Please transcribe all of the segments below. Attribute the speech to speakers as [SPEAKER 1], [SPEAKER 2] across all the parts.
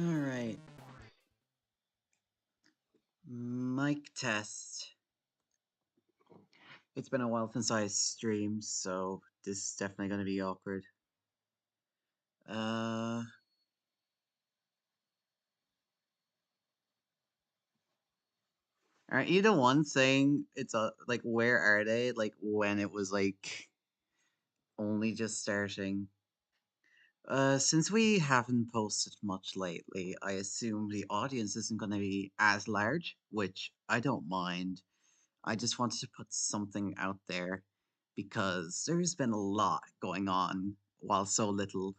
[SPEAKER 1] Alright. Mic test. It's been a while since I streamed, so this is definitely going to be awkward. Uh. Aren't you the one saying it's like, where are they? Like, when it was, like, only just starting. Since we haven't posted much lately, I assume the audience isn't going to be as large, which I don't mind. I just wanted to put something out there because there's been a lot going on while so little.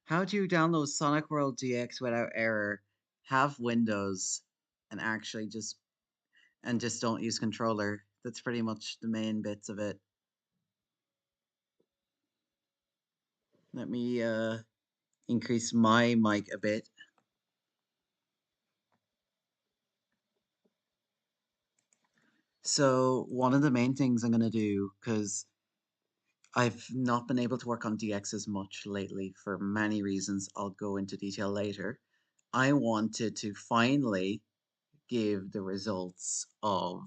[SPEAKER 1] How do you download Sonic World DX without error, have Windows, and actually just don't use controller? That's pretty much the main bits of it. Let me increase my mic a bit. So one of the main things I'm gonna do, because I've not been able to work on DX as much lately for many reasons I'll go into detail later. I wanted to finally give the results of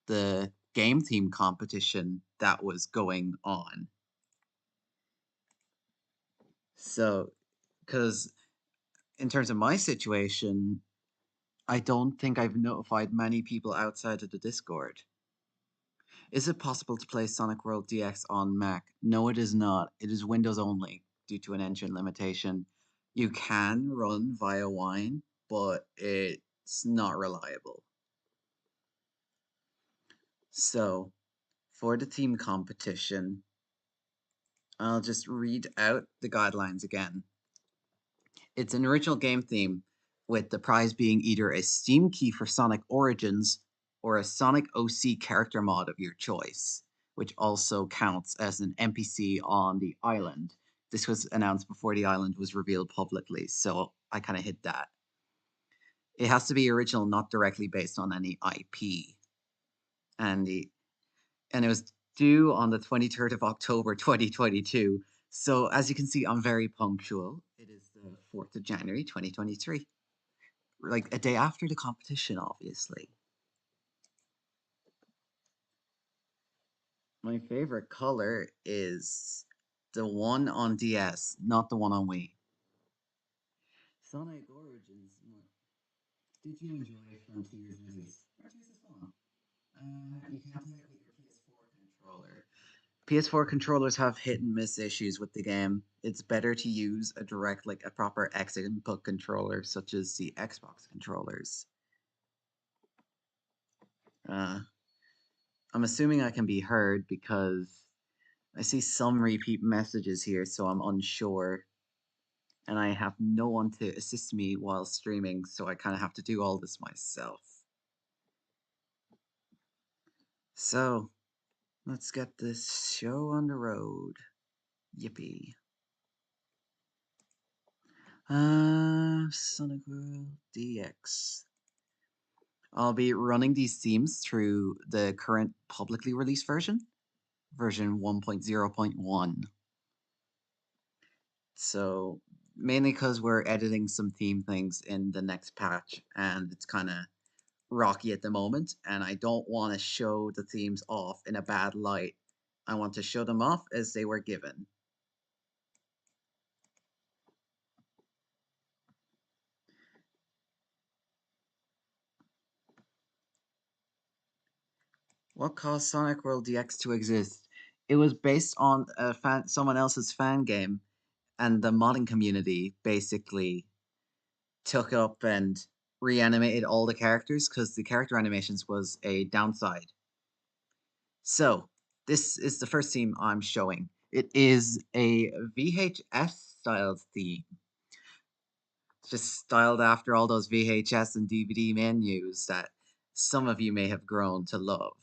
[SPEAKER 1] the game theme competition that was going on. So, because in terms of my situation, I don't think I've notified many people outside of the Discord. Is it possible to play Sonic World DX on Mac? No, it is not. It is Windows only due to an engine limitation. You can run via Wine, but it's not reliable. So, for the theme competition, I'll just read out the guidelines again. It's an original game theme, with the prize being either a Steam key for Sonic Origins or a Sonic OC character mod of your choice, which also counts as an NPC on the island. This was announced before the island was revealed publicly, so I kind of hit that. It has to be original, not directly based on any IP. And it was due on the 23rd of October 2022. So as you can see, I'm very punctual. It is the 4th of January 2023. Like a day after the competition, obviously. My favorite color is the one on DS, not the one on Wii. Sonic Origins. Did you enjoy Frontier's release? Frontier's is fun. You can play it with your PS4 controller. PS4 controllers have hit and miss issues with the game. It's better to use a direct, like a proper X input controller, such as the Xbox controllers. Uh, I'm assuming I can be heard because I see some repeat messages here, so I'm unsure. And I have no one to assist me while streaming, so I kind of have to do all this myself. So, let's get this show on the road. Yippee. Sonic World DX. I'll be running these themes through the current publicly released version 1.0.1. So, mainly because we're editing some theme things in the next patch, and it's kind of rocky at the moment, and I don't want to show the themes off in a bad light. I want to show them off as they were given. What caused Sonic World DX to exist? It was based on someone else's fan game, and the modding community basically took up and reanimated all the characters because the character animations was a downside. So, this is the first theme I'm showing. It is a VHS styled theme. It's just styled after all those VHS and DVD menus that some of you may have grown to love.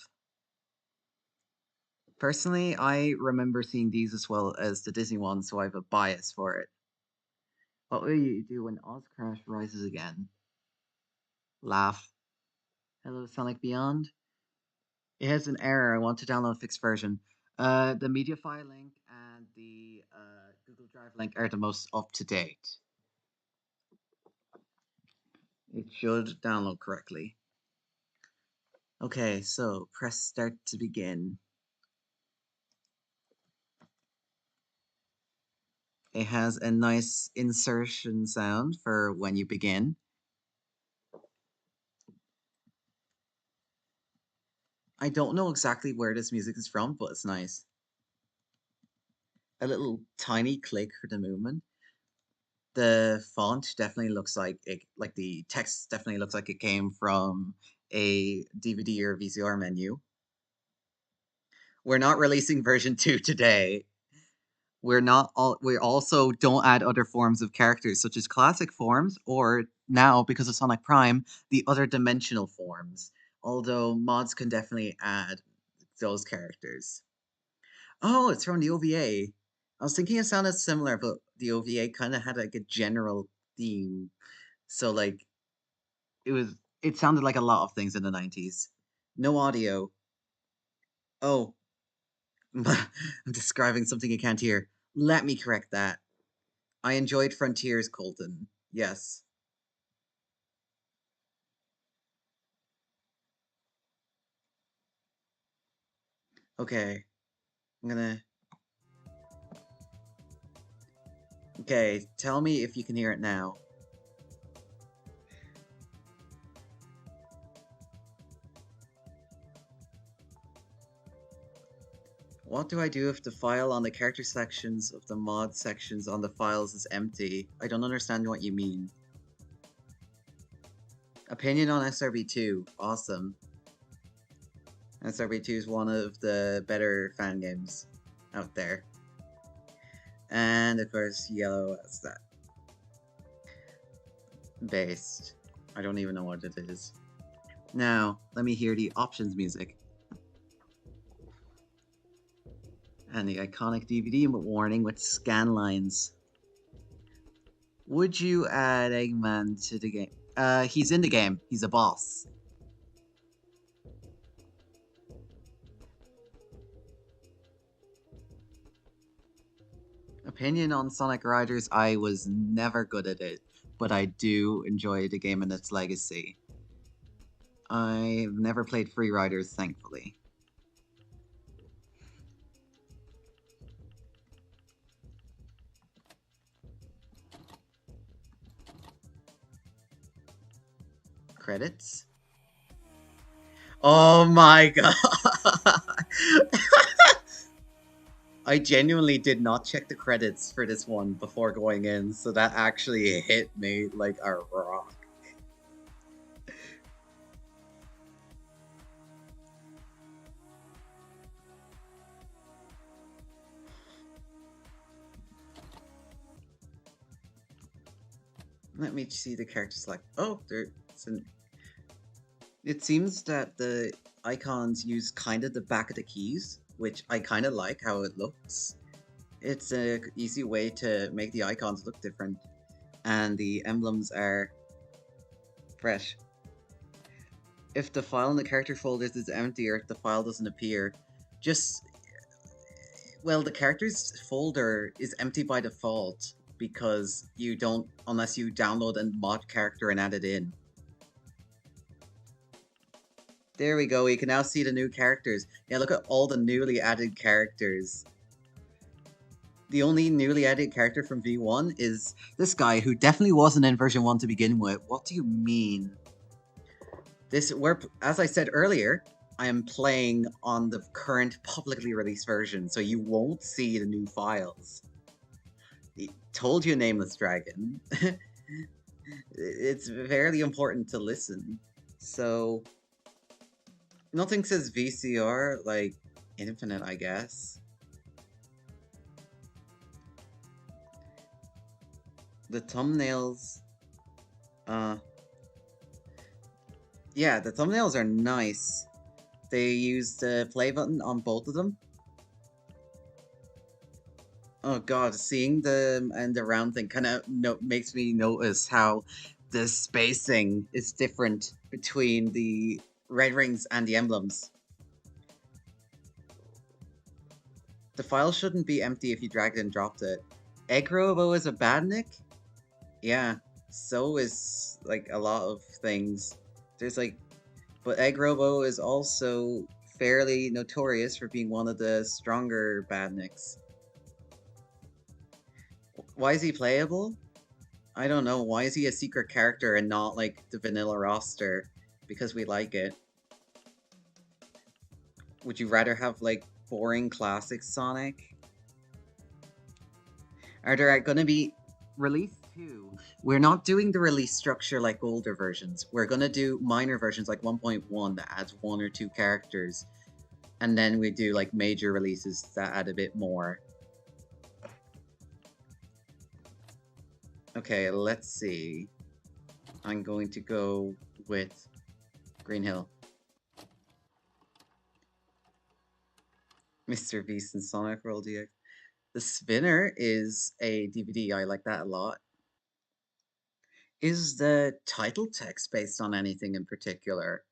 [SPEAKER 1] Personally, I remember seeing these as well as the Disney ones, so I have a bias for it. What will you do when Oz Crash rises again? Laugh. Hello, Sonic Beyond. It has an error. I want to download fixed version. The Mediafire link and the Google Drive link are the most up to date. It should download correctly. Okay, so press start to begin. It has a nice insertion sound for when you begin. I don't know exactly where this music is from, but it's nice. A little tiny click for the movement. The font definitely looks like it, like the text definitely looks like it came from a DVD or VCR menu. We're not releasing version 2 today. We also don't add other forms of characters such as classic forms or now because of Sonic Prime, the other dimensional forms. Although mods can definitely add those characters. Oh, it's from the OVA. I was thinking it sounded similar, but the OVA kind of had like a general theme. So like it sounded like a lot of things in the 90s. No audio. Oh, I'm describing something you can't hear. Let me correct that. I enjoyed Frontiers, Colton. Yes. Okay. I'm gonna. Okay, tell me if you can hear it now. What do I do if the file on the character sections of the mod sections on the files is empty? I don't understand what you mean. Opinion on SRB2. Awesome. SRB2 is one of the better fan games out there. And of course, yellow as that. Based. I don't even know what it is. Now, let me hear the options music. And the iconic DVD warning with scan lines. Would you add Eggman to the game? He's in the game. He's a boss. Opinion on Sonic Riders, I was never good at it, but I do enjoy the game and its legacy. I've never played Free Riders, thankfully. Credits? Oh my god! I genuinely did not check the credits for this one before going in, so that actually hit me like a rock. Let me see the character select. Oh, there's an. It seems that the icons use kind of the back of the keys, which I kind of like how it looks. It's an easy way to make the icons look different, and the emblems are fresh. If the file in the character folders is empty or if the file doesn't appear, just well, the characters folder is empty by default because you don't unless you download a mod character and add it in. There we go, you can now see the new characters. Yeah, look at all the newly added characters. The only newly added character from V1 is this guy who definitely wasn't in version 1 to begin with. What do you mean? As I said earlier, I am playing on the current publicly released version, so you won't see the new files. Told you, Nameless Dragon. It's very important to listen. So, nothing says VCR, like, infinite, I guess. The thumbnails, yeah, the thumbnails are nice. They use the play button on both of them. Oh god, seeing them and the round thing kind of makes me notice how the spacing is different between the red rings and the emblems. The file shouldn't be empty if you dragged and dropped it. Egg Robo is a badnik? Yeah. so is like a lot of things. There's like, but Egg Robo is also fairly notorious for being one of the stronger badniks. Why is he playable? I don't know. Why is he a secret character and not like the vanilla roster? Because we like it. Would you rather have like boring classic Sonic? Are there gonna be release 2? We're not doing the release structure like older versions. We're gonna do minor versions like 1.1 that adds 1 or 2 characters. And then we do like major releases that add a bit more. Okay, let's see. I'm going to go with Green Hill. Mr. Beast and Sonic World DX. The Spinner is a DVD. I like that a lot. Is the title text based on anything in particular?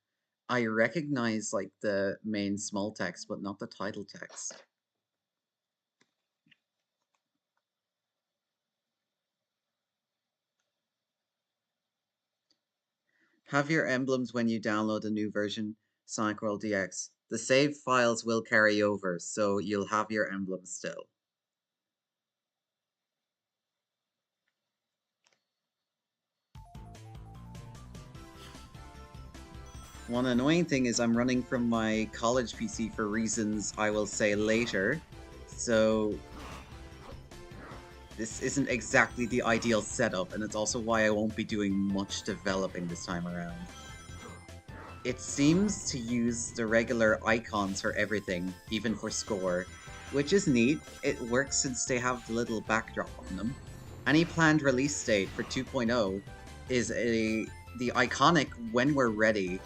[SPEAKER 1] I recognize like the main small text, but not the title text. Have your emblems when you download a new version, Sonic World DX. The save files will carry over, so you'll have your emblems still. One annoying thing is I'm running from my college PC for reasons I will say later, so this isn't exactly the ideal setup, and it's also why I won't be doing much developing this time around. It seems to use the regular icons for everything, even for score, which is neat. It works since they have the little backdrop on them. Any planned release date for 2.0 is the iconic when we're ready,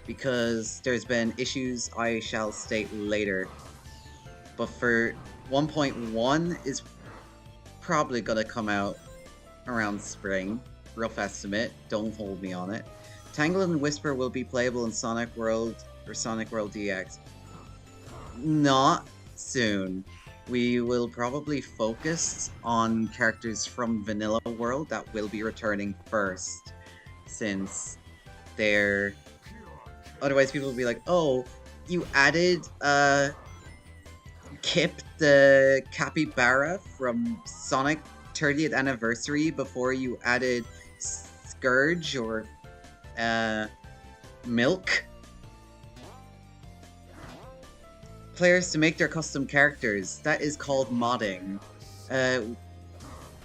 [SPEAKER 1] because there's been issues I shall state later. But for 1.1 is probably gonna come out around spring. Rough estimate, don't hold me on it. Tangle and Whisper will be playable in Sonic World or Sonic World DX. Not soon. We will probably focus on characters from Vanilla World that will be returning first, since they're... Otherwise people will be like, oh, you added Kip the Capybara from Sonic 30th Anniversary before you added Scourge or Milk? Players to make their custom characters. That is called modding.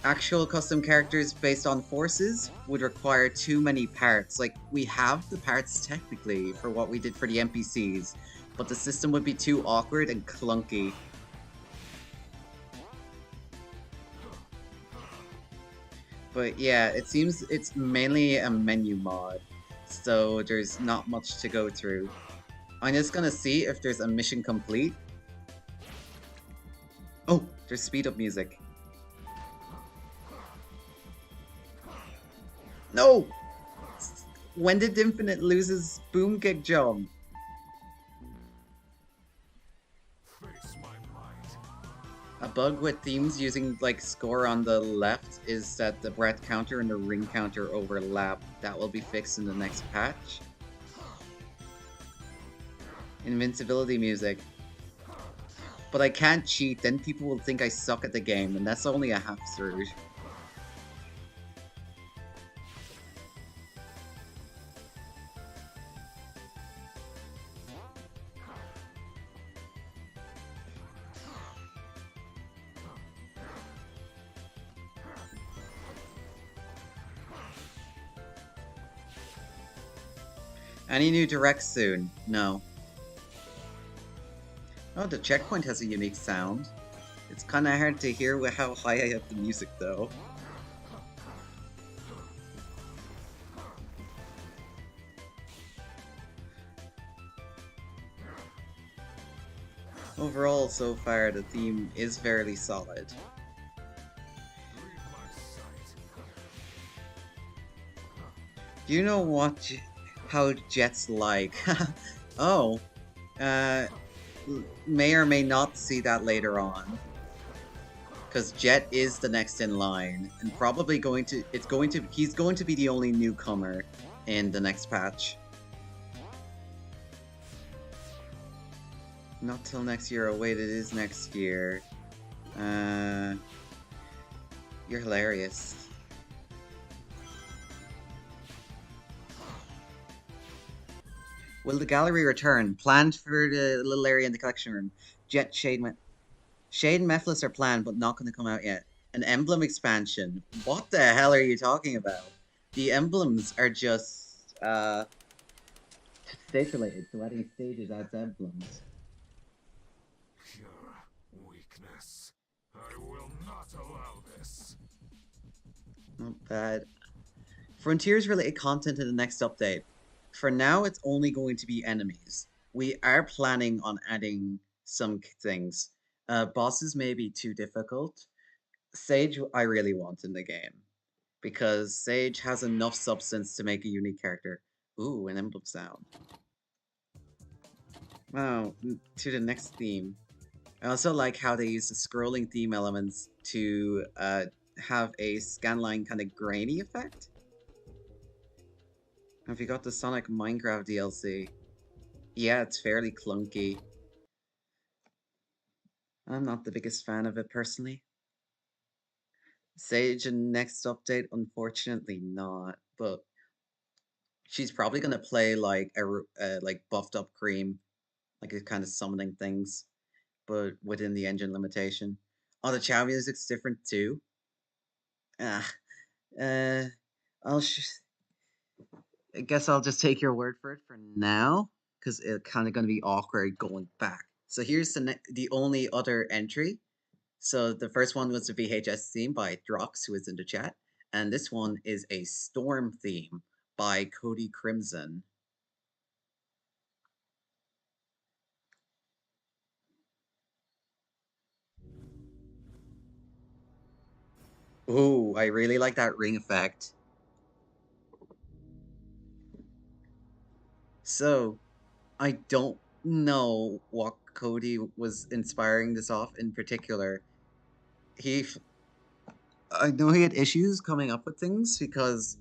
[SPEAKER 1] Actual custom characters based on forces would require too many parts. Like, we have the parts technically for what we did for the NPCs, but the system would be too awkward and clunky. But yeah, it seems it's mainly a menu mod, so there's not much to go through. I'm just gonna see if there's a mission complete. Oh, there's speed up music. No! When did Infinite lose his boom kick jump? A bug with themes using like score on the left is that the breath counter and the ring counter overlap. That will be fixed in the next patch. Invincibility music. But I can't cheat, then people will think I suck at the game, and that's only a half surge. Any new directs soon? No. Oh, the checkpoint has a unique sound. It's kinda hard to hear with how high I have the music though. Overall, so far, the theme is fairly solid. Do you know what how Jet's like? Oh, may or may not see that later on. because Jet is the next in line, and probably he's going to be the only newcomer in the next patch. Not till next year. Oh wait, it is next year. You're hilarious. Will the gallery return? Planned for the little area in the collection room. Jet, Shade and Mephiles are planned, but not going to come out yet. An emblem expansion. What the hell are you talking about? The emblems are just stage related, so adding stages adds emblems.
[SPEAKER 2] Pure weakness. I will not allow this.
[SPEAKER 1] Not bad. Frontiers related content in the next update. For now, it's only going to be enemies. We are planning on adding some things. Bosses may be too difficult. Sage, I really want in the game because Sage has enough substance to make a unique character. Ooh, an emblem sound. Wow, to the next theme. I also like how they use the scrolling theme elements to have a scanline kind of grainy effect. Have you got the Sonic Minecraft DLC? Yeah, it's fairly clunky. I'm not the biggest fan of it personally. Sage in next update, unfortunately not, but she's probably gonna play like a like buffed up Cream, like a kind of summoning things, but within the engine limitation. Oh, the Chow music's different too. Ah, uh, I'll I guess I'll just take your word for it for now, because it's kind of gonna be awkward going back. So here's the only other entry. So the first one was the VHS theme by Drox, who is in the chat, and this one is a Storm theme by Cody Crimson. Ooh, I really like that ring effect. So, I don't know what Cody was inspiring this off in particular. I know he had issues coming up with things because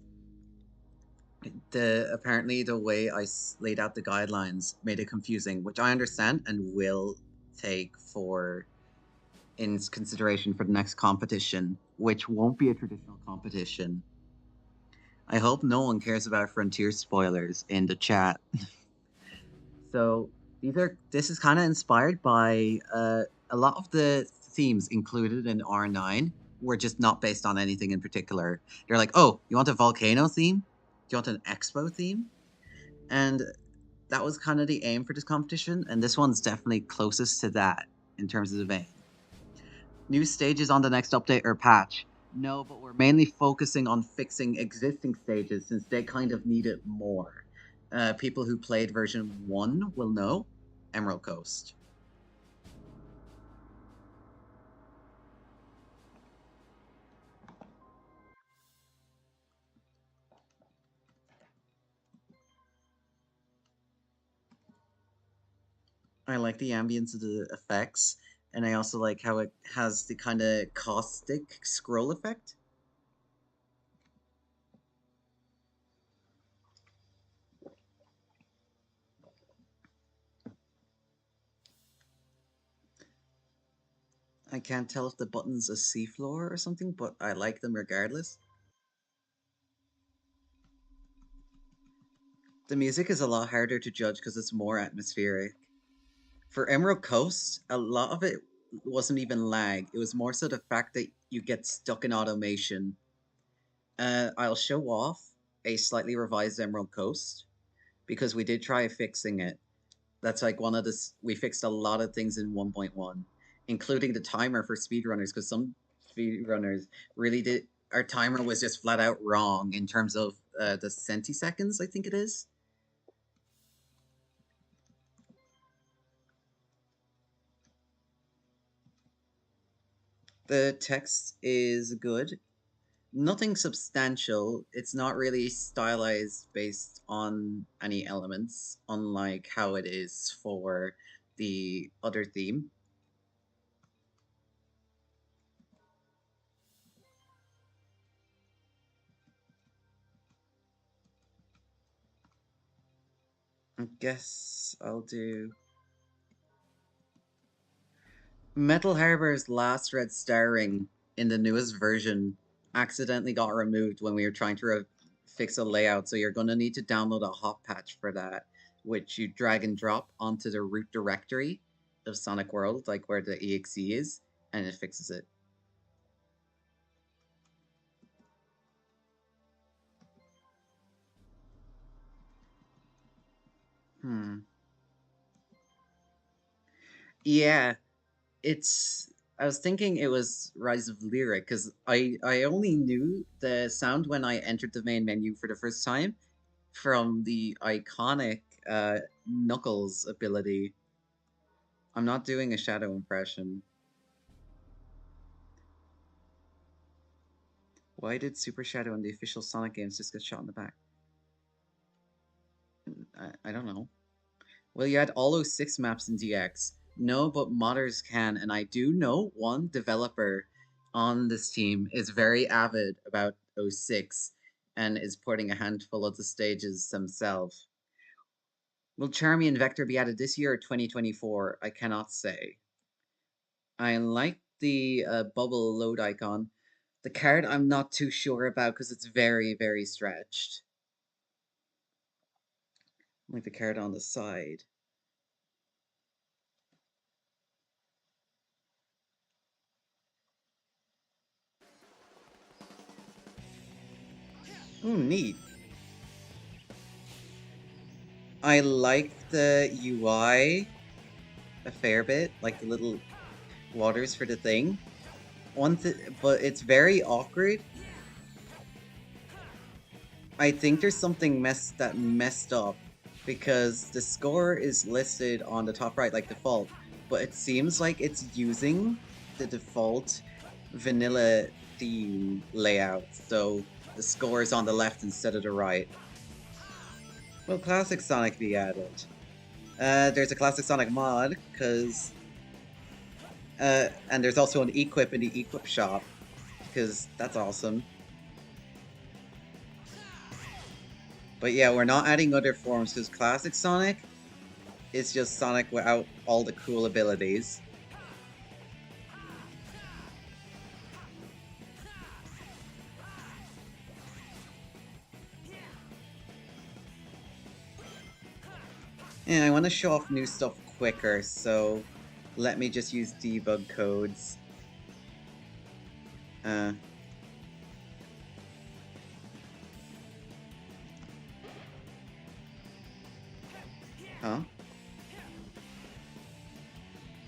[SPEAKER 1] apparently the way I laid out the guidelines made it confusing, which I understand and will take for in consideration for the next competition, which won't be a traditional competition. I hope no one cares about Frontier spoilers in the chat. So this is kind of inspired by a lot of the themes included in R9 were just not based on anything in particular. They're like, oh, you want a volcano theme? Do you want an expo theme? And that was kind of the aim for this competition, and this one's definitely closest to that in terms of the vein. New stages on the next update or patch? No, but we're mainly focusing on fixing existing stages since they kind of need it more. People who played version 1 will know Emerald Coast. I like the ambience of the effects, and I also like how it has the kind of caustic scroll effect. I can't tell if the button's a seafloor or something, but I like them regardless. The music is a lot harder to judge because it's more atmospheric. For Emerald Coast, a lot of it wasn't even lag. It was more so the fact that you get stuck in automation. I'll show off a slightly revised Emerald Coast because we did try fixing it. That's like one of the we fixed a lot of things in 1.1, including the timer for speedrunners because some speedrunners really did. Our timer was just flat out wrong in terms of the centiseconds, I think it is. The text is good. Nothing substantial. It's not really stylized based on any elements, unlike how it is for the other theme. I guess I'll do Metal Harbor's last red star ring in the newest version accidentally got removed when we were trying to fix a layout, so you're going to need to download a hot patch for that, which you drag and drop onto the root directory of Sonic World, like where the exe is, and it fixes it. Yeah, it's. I was thinking it was Rise of Lyric because I only knew the sound when I entered the main menu for the first time from the iconic Knuckles ability. I'm not doing a Shadow impression. Why did Super Shadow in the official Sonic games just get shot in the back? I don't know. Well, you had all those 6 maps in DX. No, but modders can, and I do know one developer on this team is very avid about 06 and is porting a handful of the stages themselves. Will Charmy Vector be added this year or 2024? I cannot say. I like the bubble load icon. The card I'm not too sure about because it's very, very stretched. Like the card on the side. Ooh, neat. I like the UI a fair bit, like the little waters for the thing. But it's very awkward. I think there's something messed up because the score is listed on the top right, like default, but it seems like it's using the default vanilla theme layout, so the score is on the left instead of the right. Will Classic Sonic be added? There's a Classic Sonic mod, because... and there's also an equip in the equip shop, because that's awesome. But yeah, we're not adding other forms, because Classic Sonic is just Sonic without all the cool abilities. And I want to show off new stuff quicker, so let me just use debug codes. Huh?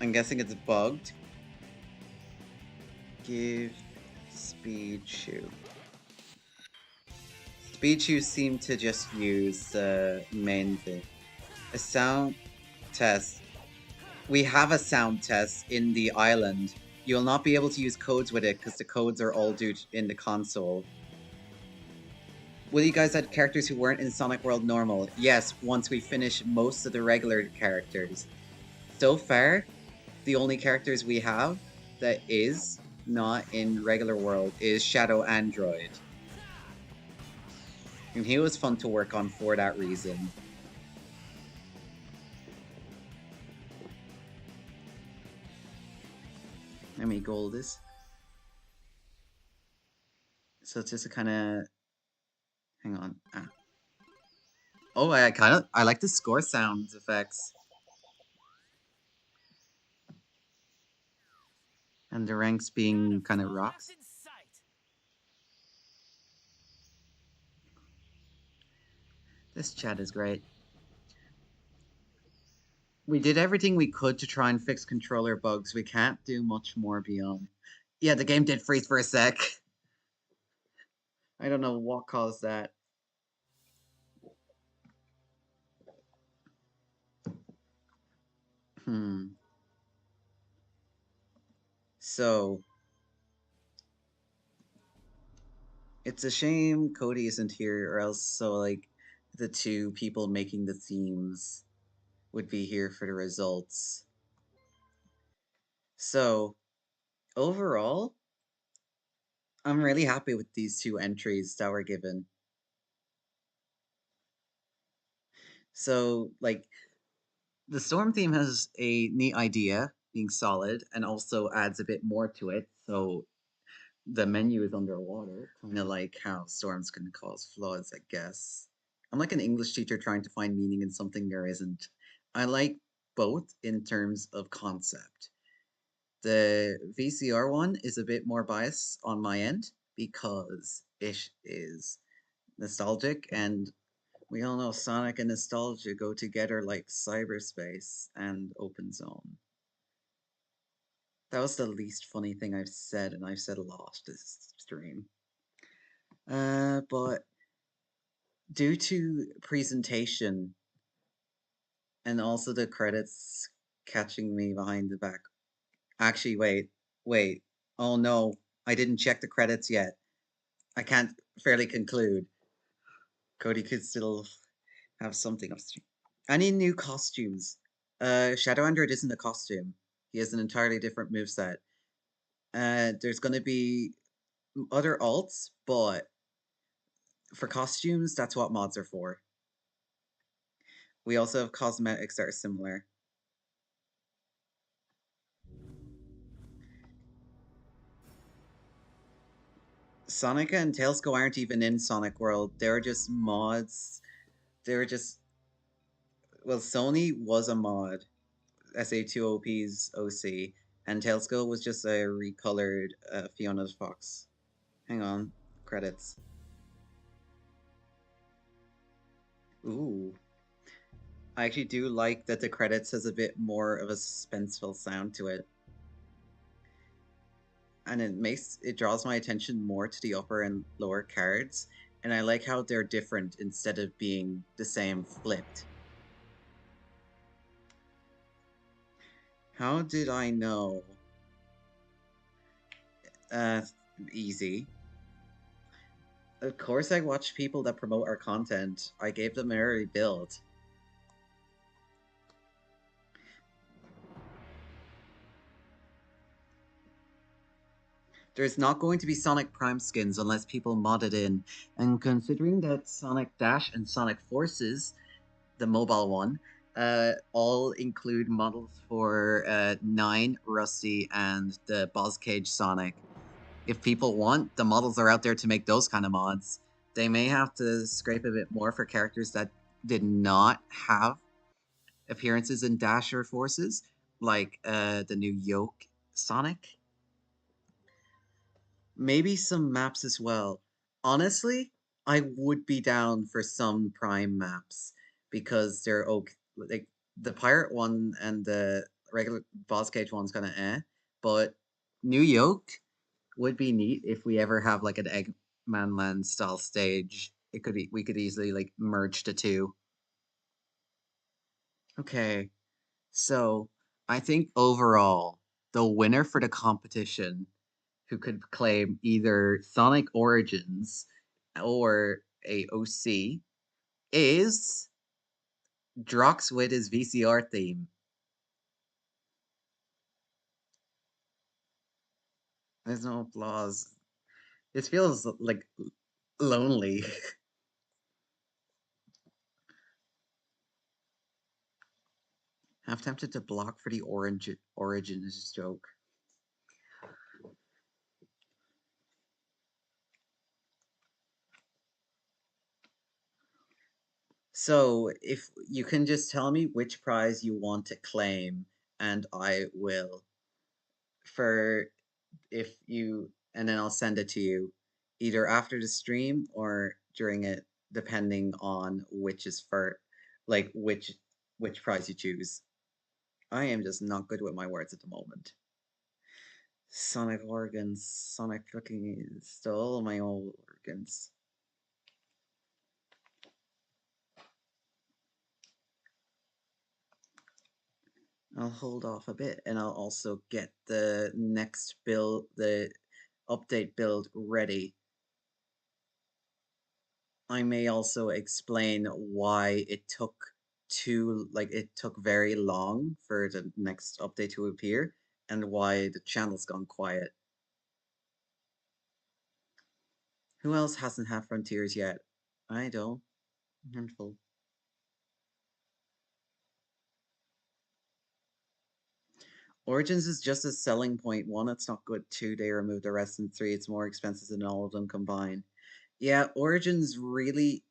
[SPEAKER 1] I'm guessing it's bugged. Give Speed Chew. Speed Chew seem to just use the main thing. A sound test. We have a sound test in the island. You'll not be able to use codes with it because the codes are all due in the console. Will you guys add characters who weren't in Sonic World normal? Yes, once we finish most of the regular characters. So far, the only characters we have that is not in regular world is Shadow Android. And he was fun to work on for that reason. How many gold is? So it's just a kind of... Hang on. Oh, I like the score sound effects. And the ranks being kind of rocks. This chat is great. We did everything we could to try and fix controller bugs. We can't do much more beyond. Yeah, the game did freeze for a sec. I don't know what caused that. So, it's a shame Cody isn't here, or else like the 2 people making the themes would be here for the results. So, overall, I'm really happy with these 2 entries that were given. So, like, the Storm theme has a neat idea, being solid, and also adds a bit more to it. So the menu is underwater, kind of like how storms can cause floods, I guess. I'm like an English teacher trying to find meaning in something there isn't. I like both in terms of concept. The VCR one is a bit more biased on my end because it is nostalgic, and we all know Sonic and nostalgia go together like cyberspace and open zone. That was the least funny thing I've said, and I've said a lot this stream. But due to presentation and also the credits catching me behind the back. Actually, wait. Oh no, I didn't check the credits yet. I can't fairly conclude. Cody could still have something upstream. I need new costumes. Shadow Android isn't a costume. He has an entirely different moveset. There's gonna be other alts, but for costumes, that's what mods are for. We also have cosmetics that are similar. Sonic and Tails Go aren't even in Sonic World. They're just mods. They're just. Well, Sony was a mod, SA2OP's OC, and Tailskull was just a recolored Fiona the Fox. Hang on. Credits. Ooh. I actually do like that the credits has a bit more of a suspenseful sound to it. And it draws my attention more to the upper and lower cards, and I like how they're different instead of being the same flipped. How did I know? Uh, Easy. Of course I watch people that promote our content. I gave them an early build. There's not going to be Sonic Prime skins unless people mod it in. And considering that Sonic Dash and Sonic Forces, the mobile one, all include models for 9, Rusty, and the Boss Cage Sonic. If people want, the models are out there to make those kind of mods. They may have to scrape a bit more for characters that did not have appearances in Dash or Forces, like the new Yoke Sonic. Maybe some maps as well. Honestly, I would be down for some Prime maps because they're okay. Like the Pirate one and the regular Boss Cage one's kind of but New Yoke would be neat if we ever have like an Eggman Land style stage. We could easily like merge the two. Okay, so I think overall the winner for the competition who could claim either Sonic Origins or a OC is Drox with his VCR theme. There's no applause. This feels like lonely. I'm tempted to block for the Origins joke. So if you can just tell me which prize you want to claim, and I will. For if you, and then I'll send it to you either after the stream or during it, depending on which is for, like which prize you choose. I am just not good with my words at the moment. Sonic organs. Sonic fucking stole my old organs. I'll hold off a bit and I'll also get the next build, the update build ready. I may also explain why it took it took very long for the next update to appear and why the channel's gone quiet. Who else hasn't had Frontiers yet? I don't. Handful. Origins is just a selling point. 1, it's not good. 2, they removed the rest, and 3, it's more expensive than all of them combined. Yeah, Origins really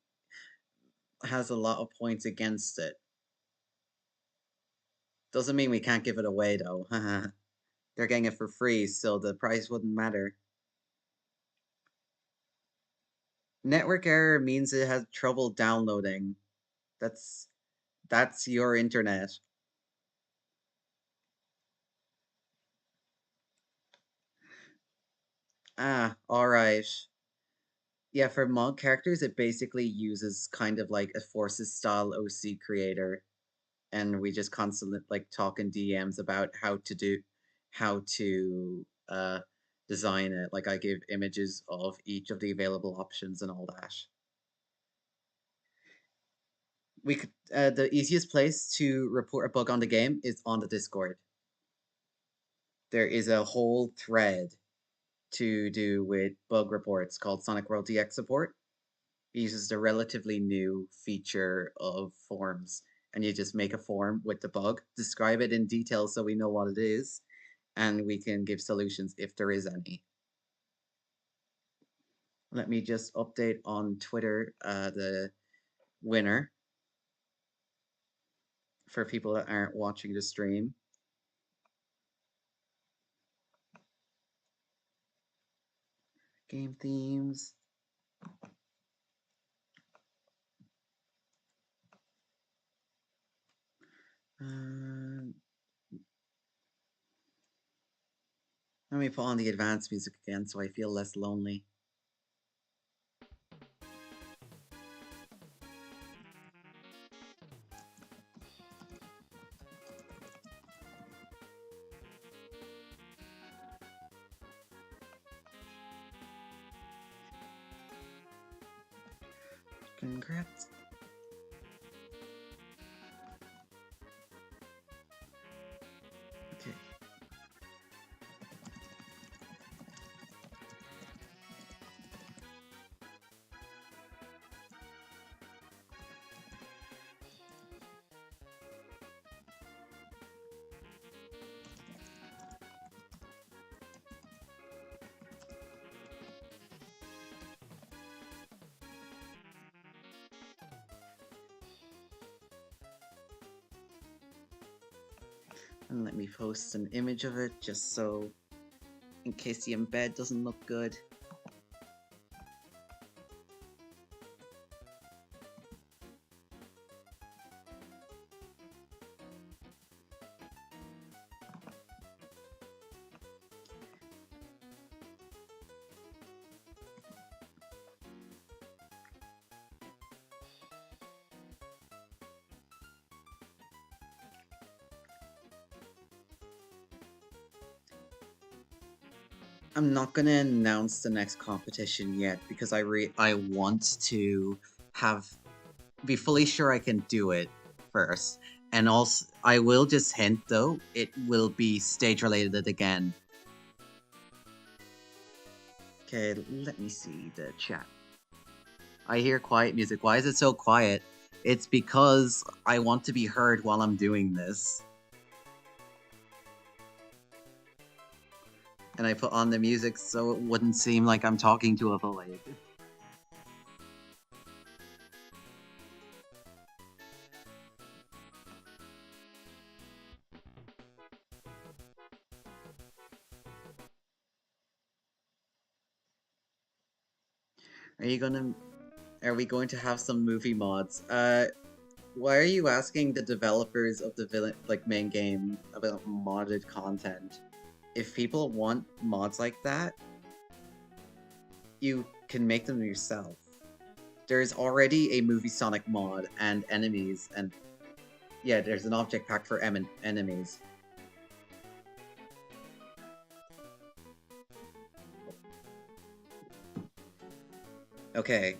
[SPEAKER 1] has a lot of points against it. Doesn't mean we can't give it away though. They're getting it for free, so the price wouldn't matter. Network error means it has trouble downloading. That's your internet. Ah, alright. Yeah, for mod characters, it basically uses kind of like a Forces style OC creator. And we just constantly like talk in DMs about how to design it. Like I give images of each of the available options and all that. We could the easiest place to report a bug on the game is on the Discord. There is a whole thread to do with bug reports called Sonic World DX support. It uses the relatively new feature of forms, and you just make a form with the bug, describe it in detail so we know what it is, and we can give solutions if there is any. Let me just update on Twitter the winner for people that aren't watching the stream. Game themes. Let me put on the advanced music again so I feel less lonely. Congrats. Okay. And let me post an image of it just so in case the embed doesn't look good. I'm not gonna announce the next competition yet because I want to be fully sure I can do it first. And also, I will just hint though, it will be stage related again. Okay, let me see the chat. I hear quiet music. Why is it so quiet? It's because I want to be heard while I'm doing this. And I put on the music so it wouldn't seem like I'm talking to a void. Are we going to have some movie mods? Why are you asking the developers of the main game about modded content? If people want mods like that, you can make them yourself. There's already a movie Sonic mod and enemies, and yeah, there's an object pack for enemies. Okay.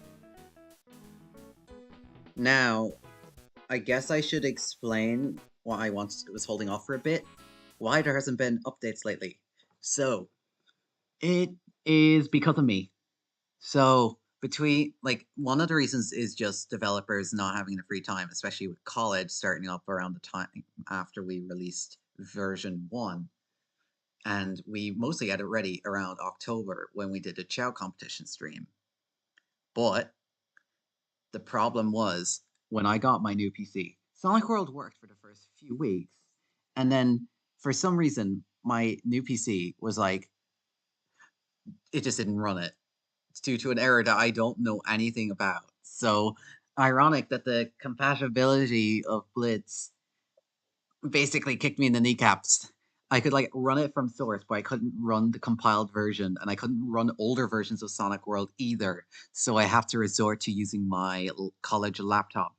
[SPEAKER 1] Now, I guess I should explain why I was holding off for a bit. Why there hasn't been updates lately. So, it is because of me. So, one of the reasons is just developers not having the free time, especially with college starting up around the time after we released version 1. And we mostly had it ready around October when we did a Chow competition stream. But the problem was when I got my new PC, Sonic World worked for the first few weeks. And then for some reason, my new PC was like, it just didn't run it. It's due to an error that I don't know anything about. So ironic that the compatibility of Blitz basically kicked me in the kneecaps. I could like run it from source, but I couldn't run the compiled version, and I couldn't run older versions of Sonic World either. So I have to resort to using my college laptop.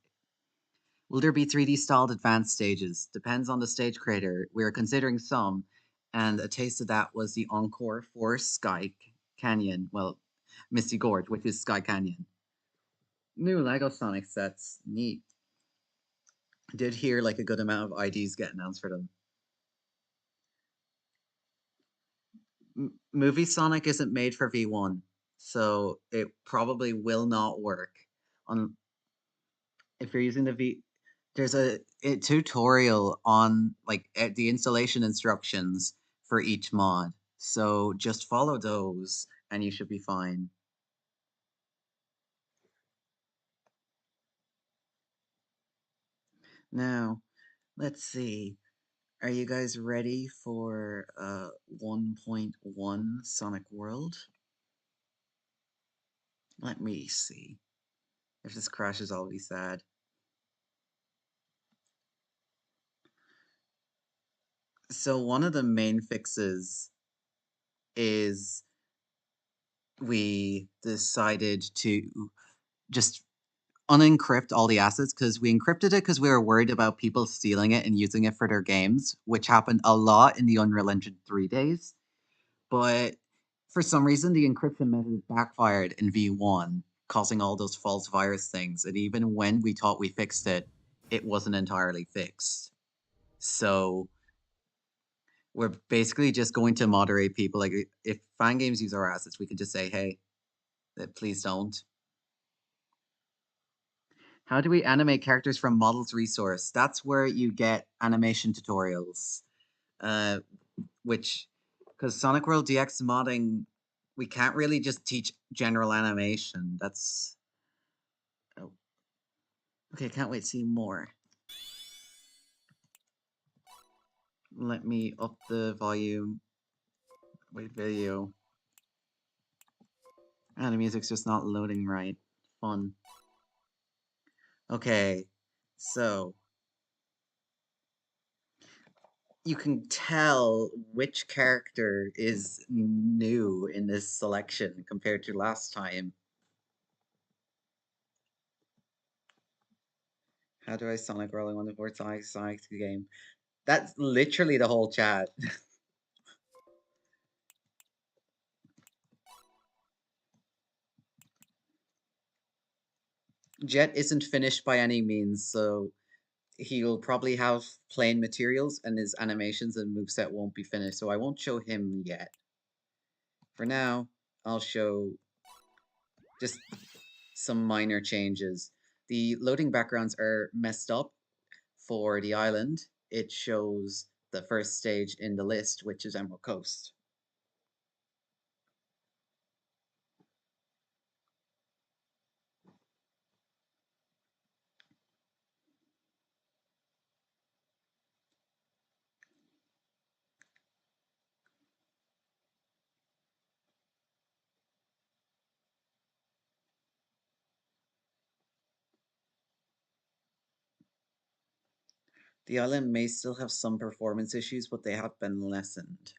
[SPEAKER 1] Will there be 3D styled advanced stages? Depends on the stage creator. We are considering some, and a taste of that was the Encore for Sky Canyon. Well, Misty Gorge, which is Sky Canyon. New Lego Sonic sets. Neat. Did hear like a good amount of IDs get announced for them. Movie Sonic isn't made for V1, so it probably will not work. On if you're using the V, there's a tutorial on like the installation instructions for each mod. So just follow those, and you should be fine. Now, let's see. Are you guys ready for 1.1 Sonic World? Let me see. If this crashes, I'll be sad. So one of the main fixes is we decided to just unencrypt all the assets because we encrypted it because we were worried about people stealing it and using it for their games, which happened a lot in the Unreal Engine 3 days. But for some reason, the encryption method backfired in V1, causing all those false virus things. And even when we thought we fixed it, it wasn't entirely fixed. So we're basically just going to moderate people. Like if fan games use our assets, we can just say, hey, please don't. How do we animate characters from models resource? That's where you get animation tutorials. Which, because Sonic World DX modding, we can't really just teach general animation. That's... Oh. Okay, can't wait to see more. Let me up the volume. Wait, video. And the music's just not loading right. Fun. Okay, so you can tell which character is new in this selection compared to last time. How do I Sonic Rolling on the board Sonic the game? That's literally the whole chat. Jet isn't finished by any means, so he'll probably have plain materials and his animations and moveset won't be finished, so I won't show him yet. For now, I'll show just some minor changes. The loading backgrounds are messed up for the island. It shows the first stage in the list, which is Emerald Coast. The island may still have some performance issues, but they have been lessened.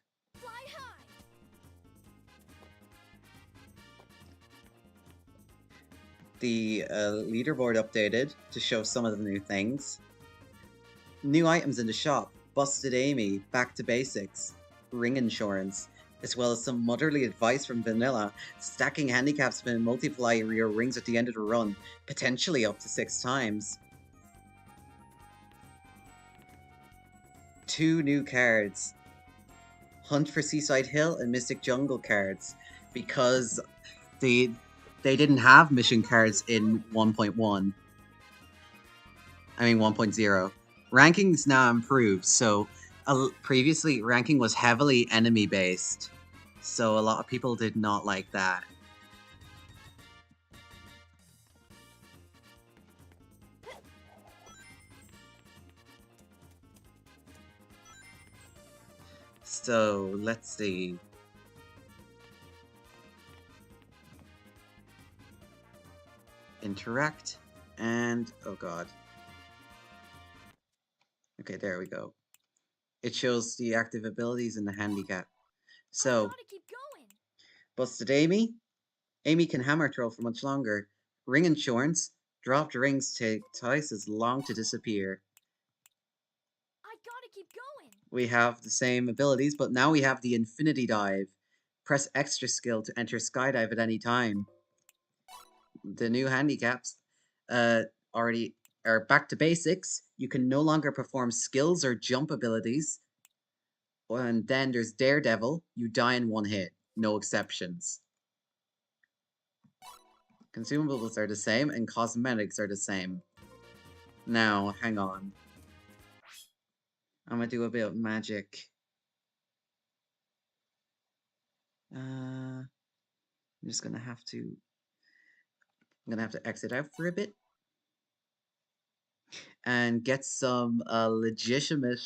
[SPEAKER 1] The leaderboard updated to show some of the new things. New items in the shop. Busted Amy, back to basics, ring insurance, as well as some motherly advice from Vanilla, stacking handicap spin multiply your rings at the end of the run, potentially up to 6 times. 2 new cards. Hunt for Seaside Hill and Mystic Jungle cards, because they didn't have mission cards in 1.1. I mean 1.0. Rankings now improved, so Previously, ranking was heavily enemy based, so a lot of people did not like that. So let's see. Interact and oh god. Okay, there we go. It shows the active abilities and the handicap. So, Busted Amy. Amy can hammer throw for much longer. Ring Insurance. Dropped rings take twice as long to disappear. We have the same abilities, but now we have the Infinity Dive. Press extra skill to enter Skydive at any time. The new handicaps already are back to basics. You can no longer perform skills or jump abilities. And then there's Daredevil. You die in one hit. No exceptions. Consumables are the same, and cosmetics are the same. Now, hang on. I'm gonna do a bit of magic. I'm just gonna have to... I'm gonna have to exit out for a bit. And get some legitimate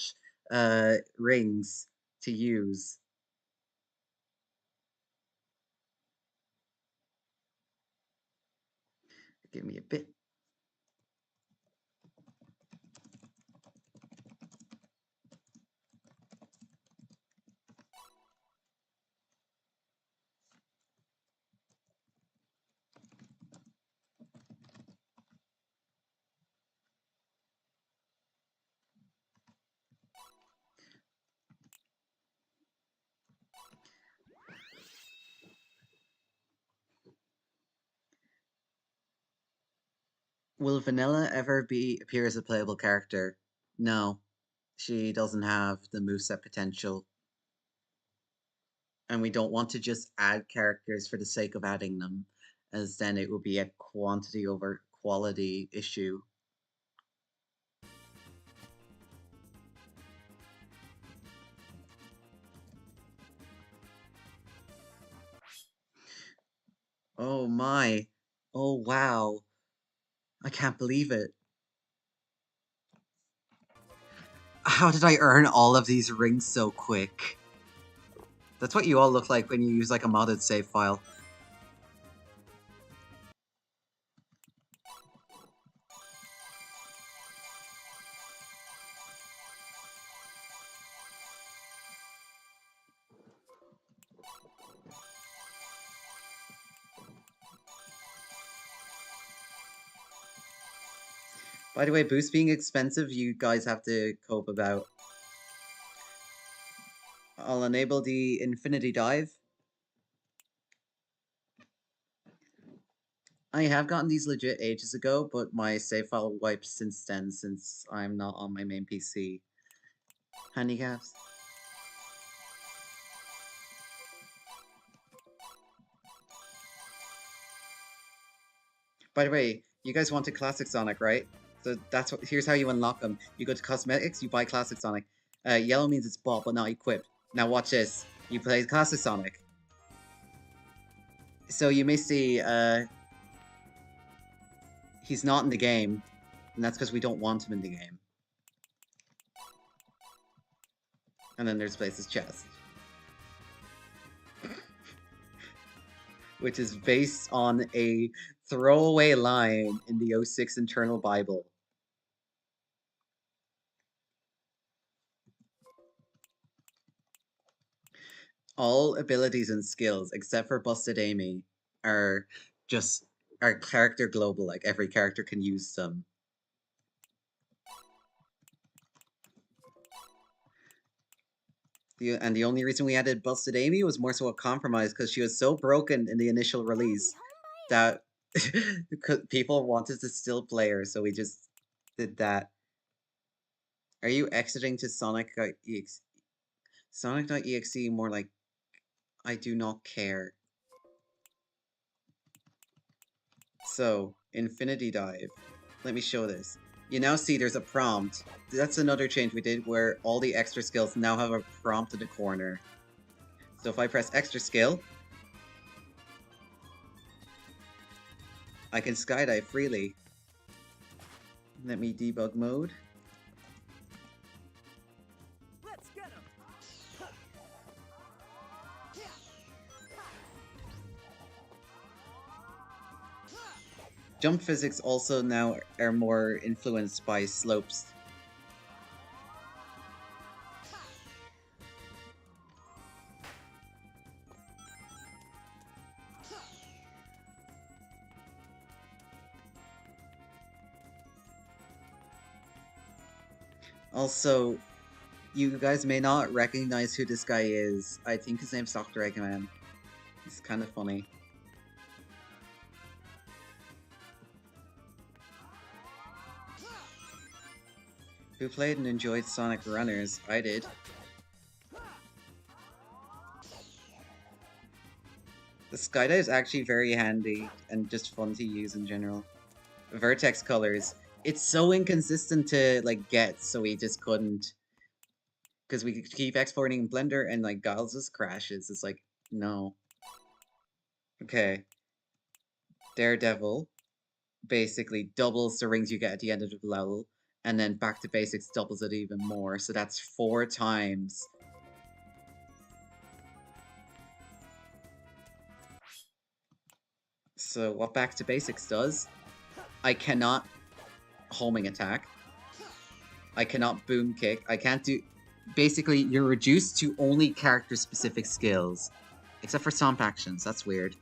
[SPEAKER 1] rings to use. Give me a bit. Will Vanilla ever appear as a playable character? No. She doesn't have the moveset potential. And we don't want to just add characters for the sake of adding them, as then it would be a quantity over quality issue. Oh my. Oh wow. I can't believe it. How did I earn all of these rings so quick? That's what you all look like when you use like a modded save file. By the way, boost being expensive, you guys have to cope about. I'll enable the Infinity Dive. I have gotten these legit ages ago, but my save file wiped since then, since I'm not on my main PC. Handicaps. By the way, you guys wanted Classic Sonic, right? So that's what. Here's how you unlock them. You go to Cosmetics, you buy Classic Sonic. Yellow means it's bought but not equipped. Now watch this. You play Classic Sonic. So you may see he's not in the game, and that's because we don't want him in the game. And then there's Blaze's chest. Which is based on a throwaway line in the 06 internal Bible. All abilities and skills, except for Busted Amy, are character global, like every character can use them. And the only reason we added Busted Amy was more so a compromise because she was so broken in the initial release that people wanted to still play her, so we just did that. Are you exiting to Sonic.exe? Sonic.exe more like I do not care. So, Infinity Dive. Let me show this. You now see there's a prompt. That's another change we did where all the extra skills now have a prompt in the corner. So if I press extra skill, I can skydive freely. Let me debug mode.
[SPEAKER 3] Let's get him.
[SPEAKER 1] Jump physics also now are more influenced by slopes. Also, you guys may not recognize who this guy is. I think his name's Dr. Eggman. It's kind of funny. Who played and enjoyed Sonic Runners? I did. The skydive is actually very handy and just fun to use in general. Vertex colors. It's so inconsistent to like get, so we just couldn't. Because we keep exporting in Blender and like Giles just crashes. It's like, no. Okay. Daredevil basically doubles the rings you get at the end of the level, and then Back to Basics doubles it even more, so that's 4 times. So what Back to Basics does, I cannot homing attack, I cannot boom kick, I can't do... Basically, you're reduced to only character-specific skills. Except for stomp actions, that's weird.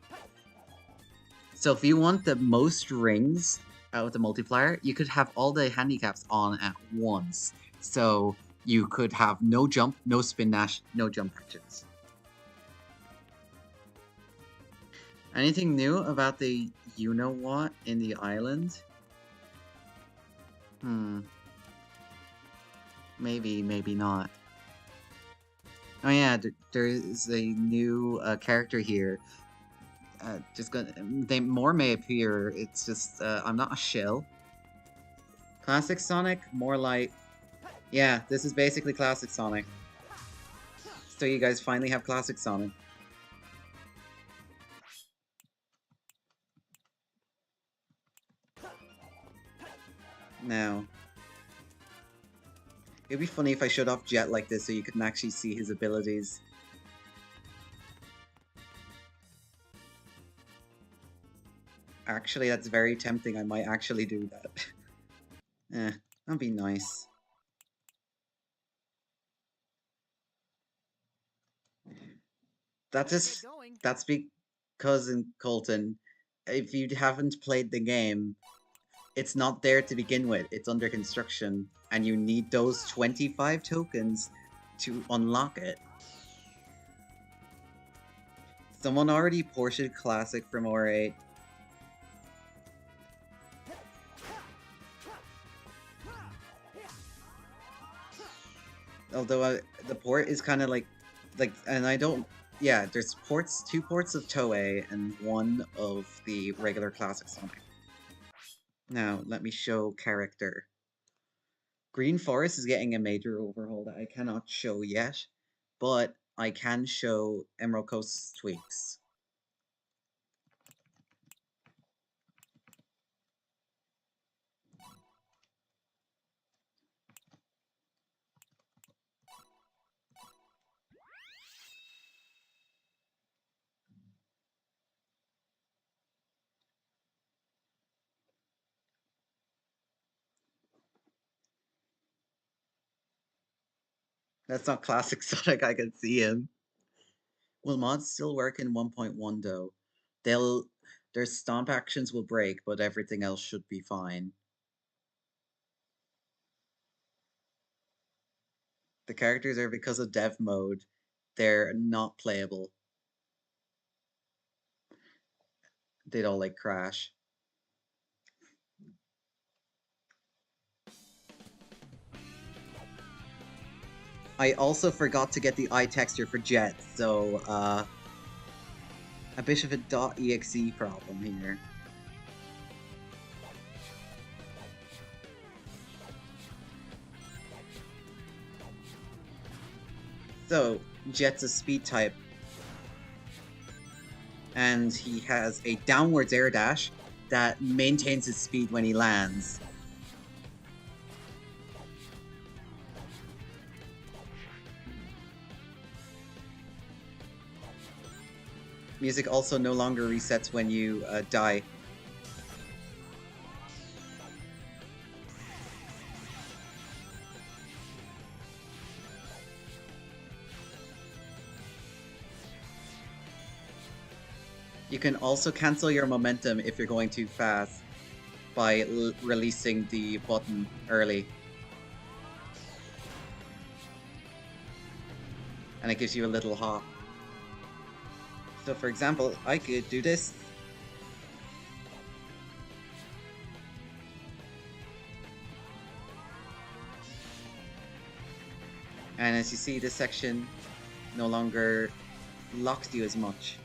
[SPEAKER 1] So if you want the most rings out of the multiplier, you could have all the handicaps on at once. So you could have no jump, no spin dash, no jump actions. Anything new about the you-know-what in the island? Maybe, maybe not. Oh yeah, there is a new character here. More may appear. It's just I'm not a shill. Classic Sonic, more like, yeah, this is basically Classic Sonic. So you guys finally have Classic Sonic. Now, it'd be funny if I showed off Jet like this so you can actually see his abilities. Actually, that's very tempting. I might actually do that. That'd be nice. That's because in Colton, if you haven't played the game, it's not there to begin with. It's under construction, and you need those 25 tokens to unlock it. Someone already ported Classic from R8. Although the port is kind of like, and I don't, yeah, there's 2 ports of Toei and 1 of the regular Classic Sonic. Now, let me show character. Green Forest is getting a major overhaul that I cannot show yet, but I can show Emerald Coast's tweaks. That's not Classic Sonic, I can see him. Will mods still work in 1.1 though? Their stomp actions will break, but everything else should be fine. The characters are, because of dev mode, they're not playable. They'd all like crash. I also forgot to get the eye texture for Jet, so a bit of a .exe problem here. So, Jet's a speed type. And he has a downwards air dash that maintains his speed when he lands. Music also no longer resets when you die. You can also cancel your momentum if you're going too fast by releasing the button early. And it gives you a little hop. So for example, I could do this. And as you see, this section no longer locks you as much.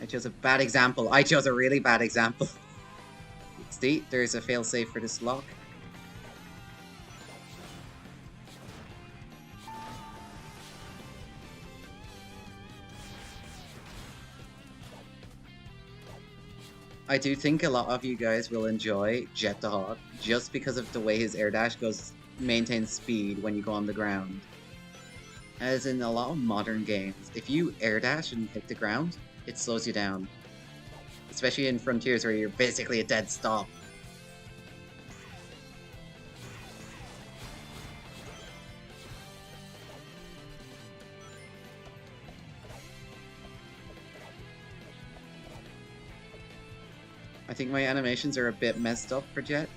[SPEAKER 1] I chose a bad example. I chose a really bad example. See, there's a failsafe for this lock. I do think a lot of you guys will enjoy Jet the Hawk just because of the way his air dash maintains speed when you go on the ground. As in a lot of modern games, if you air dash and hit the ground, it slows you down. Especially in Frontiers where you're basically a dead stop. I think my animations are a bit messed up for Jet.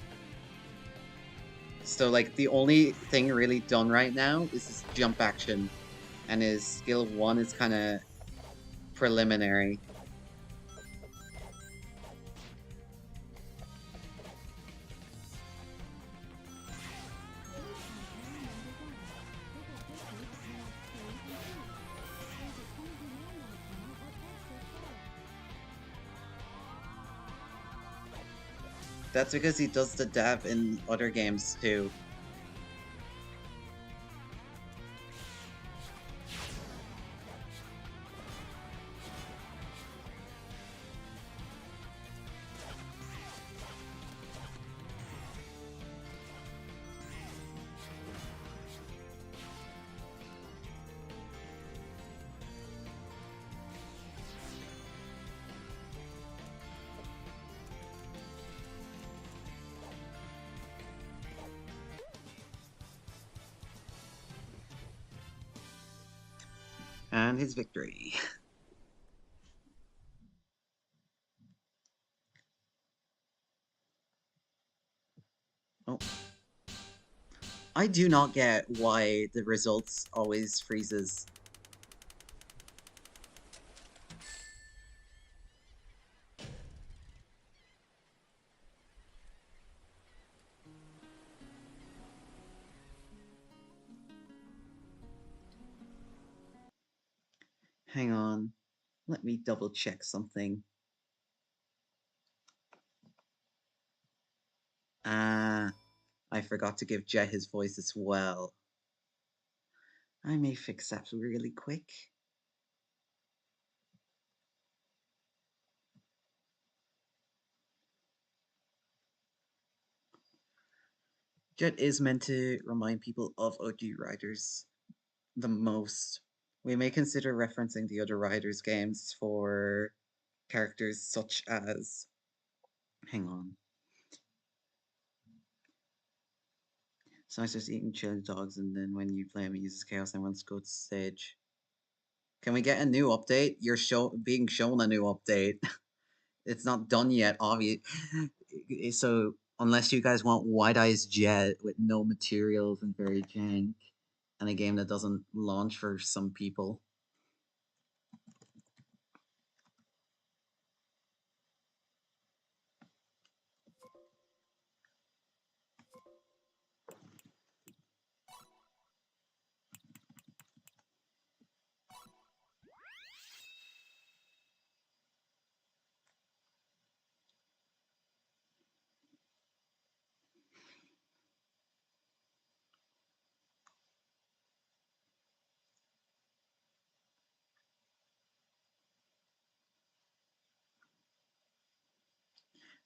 [SPEAKER 1] So like the only thing really done right now is his jump action. And his skill 1 is kind of preliminary. That's because he does the dab in other games too. And his victory. Oh. I do not get why the results always freezes. Hang on. Let me double check something. Ah, I forgot to give Jet his voice as well. I may fix that really quick. Jet is meant to remind people of OG Riders the most. We may consider referencing the other Riders games for characters such as... Hang on. So I starts eating chili dogs, and then when you play him, he uses chaos and wants to go to stage. Can we get a new update? You're being shown a new update. It's not done yet, obvious. So unless you guys want White Eyes Jet with no materials and very jank, and a game that doesn't launch for some people.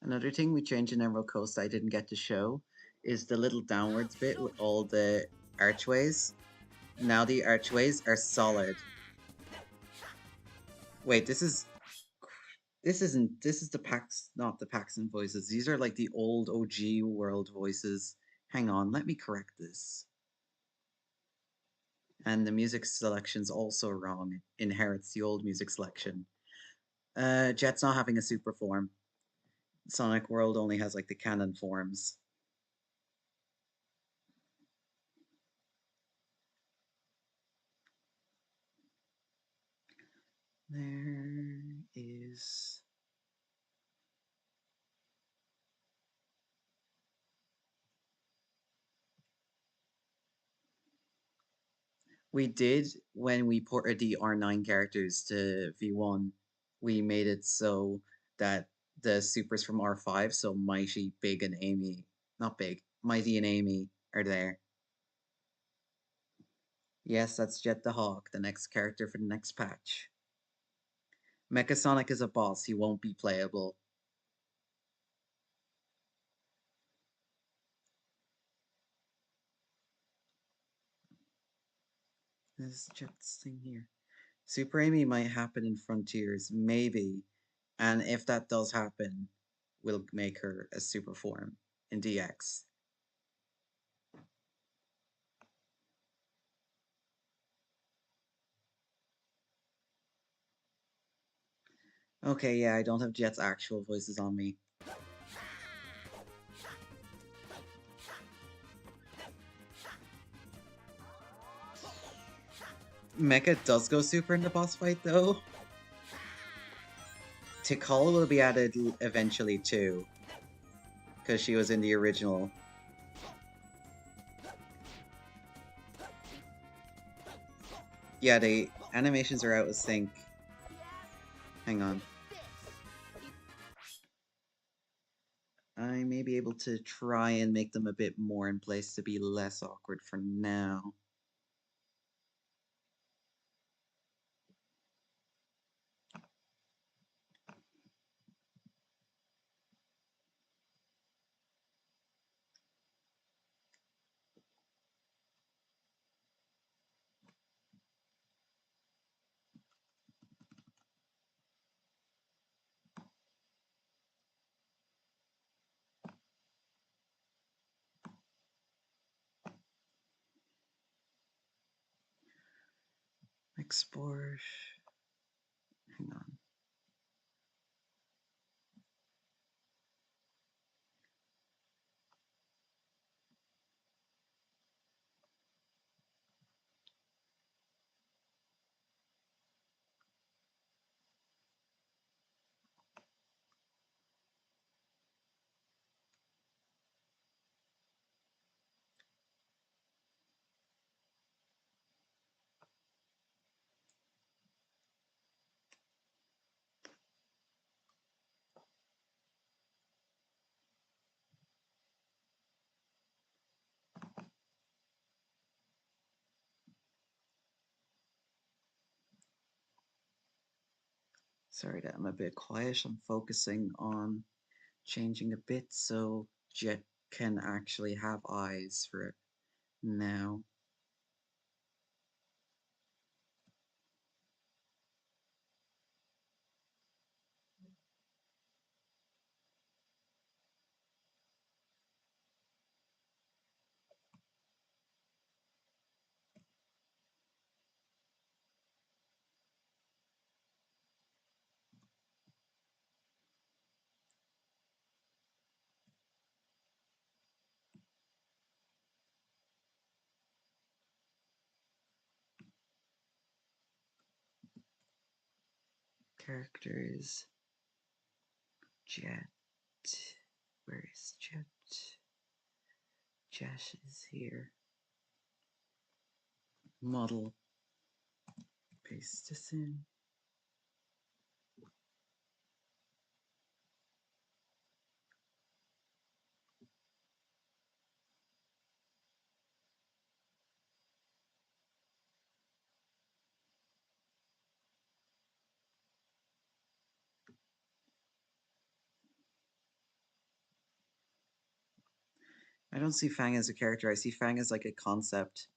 [SPEAKER 1] Another thing we changed in Emerald Coast I didn't get to show is the little downwards bit with all the archways. Now the archways are solid. Wait, this is the Pax, not the Paxton voices. These are like the old OG world voices. Hang on, let me correct this. And the music selection's also wrong. It inherits the old music selection. Jet's not having a super form. Sonic World only has like the canon forms. There is... We did, when we ported the R9 characters to V1, we made it so that the supers from R5, so Mighty, Big, and Amy, not Big, Mighty and Amy are there. Yes, that's Jet the Hawk, the next character for the next patch. Mecha Sonic is a boss, he won't be playable. This Jet's thing here. Super Amy might happen in Frontiers, maybe. And if that does happen, we'll make her a super form in DX. Okay, yeah, I don't have Jet's actual voices on me. Mecha does go super in the boss fight, though. Tikal will be added eventually, too. Because she was in the original. Yeah, the animations are out of sync. Hang on. I may be able to try and make them a bit more in place to be less awkward for now. Export. Hang on. Sorry that I'm a bit quiet. I'm focusing on changing a bit so Jet can actually have eyes for it now. Characters. Jet. Where is Jet? Jet is here. Model. Paste this in. I don't see Fang as a character. I see Fang as like a concept.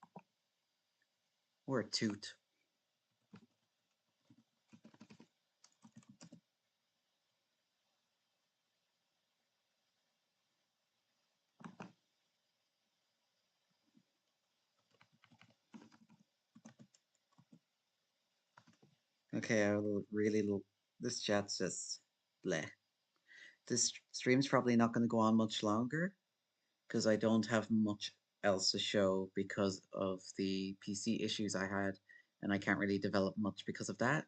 [SPEAKER 1] Or a toot. Okay, this chat's just bleh. This stream's probably not going to go on much longer because I don't have much else to show because of the PC issues I had, and I can't really develop much because of that.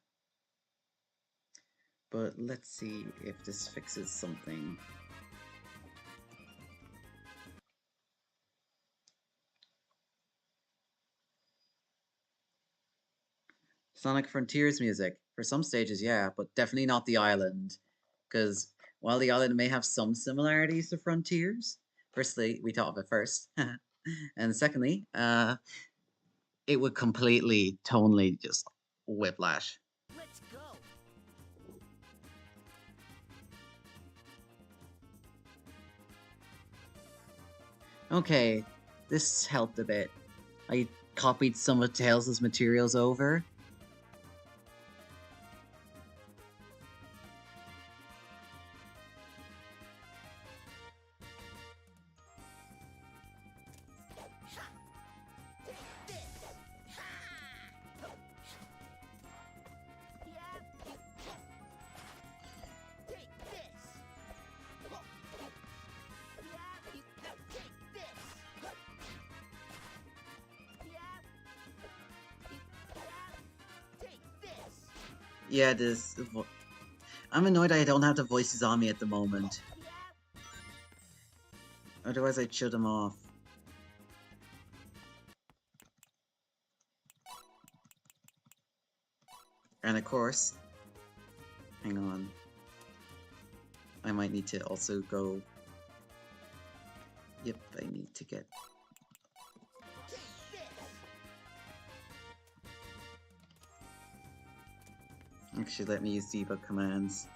[SPEAKER 1] But let's see if this fixes something. Sonic Frontiers music. For some stages, yeah, but definitely not the island. Because while the island may have some similarities to Frontiers, firstly, we thought of it first. And secondly, it would completely, tonally just whiplash.
[SPEAKER 3] Let's go.
[SPEAKER 1] Okay, this helped a bit. I copied some of Tails' materials over. Yeah, I'm annoyed I don't have the voices on me at the moment. Otherwise, I'd shut them off. And of course, hang on. I might need to also go. Yep, I need to get. Actually, let me use debug commands.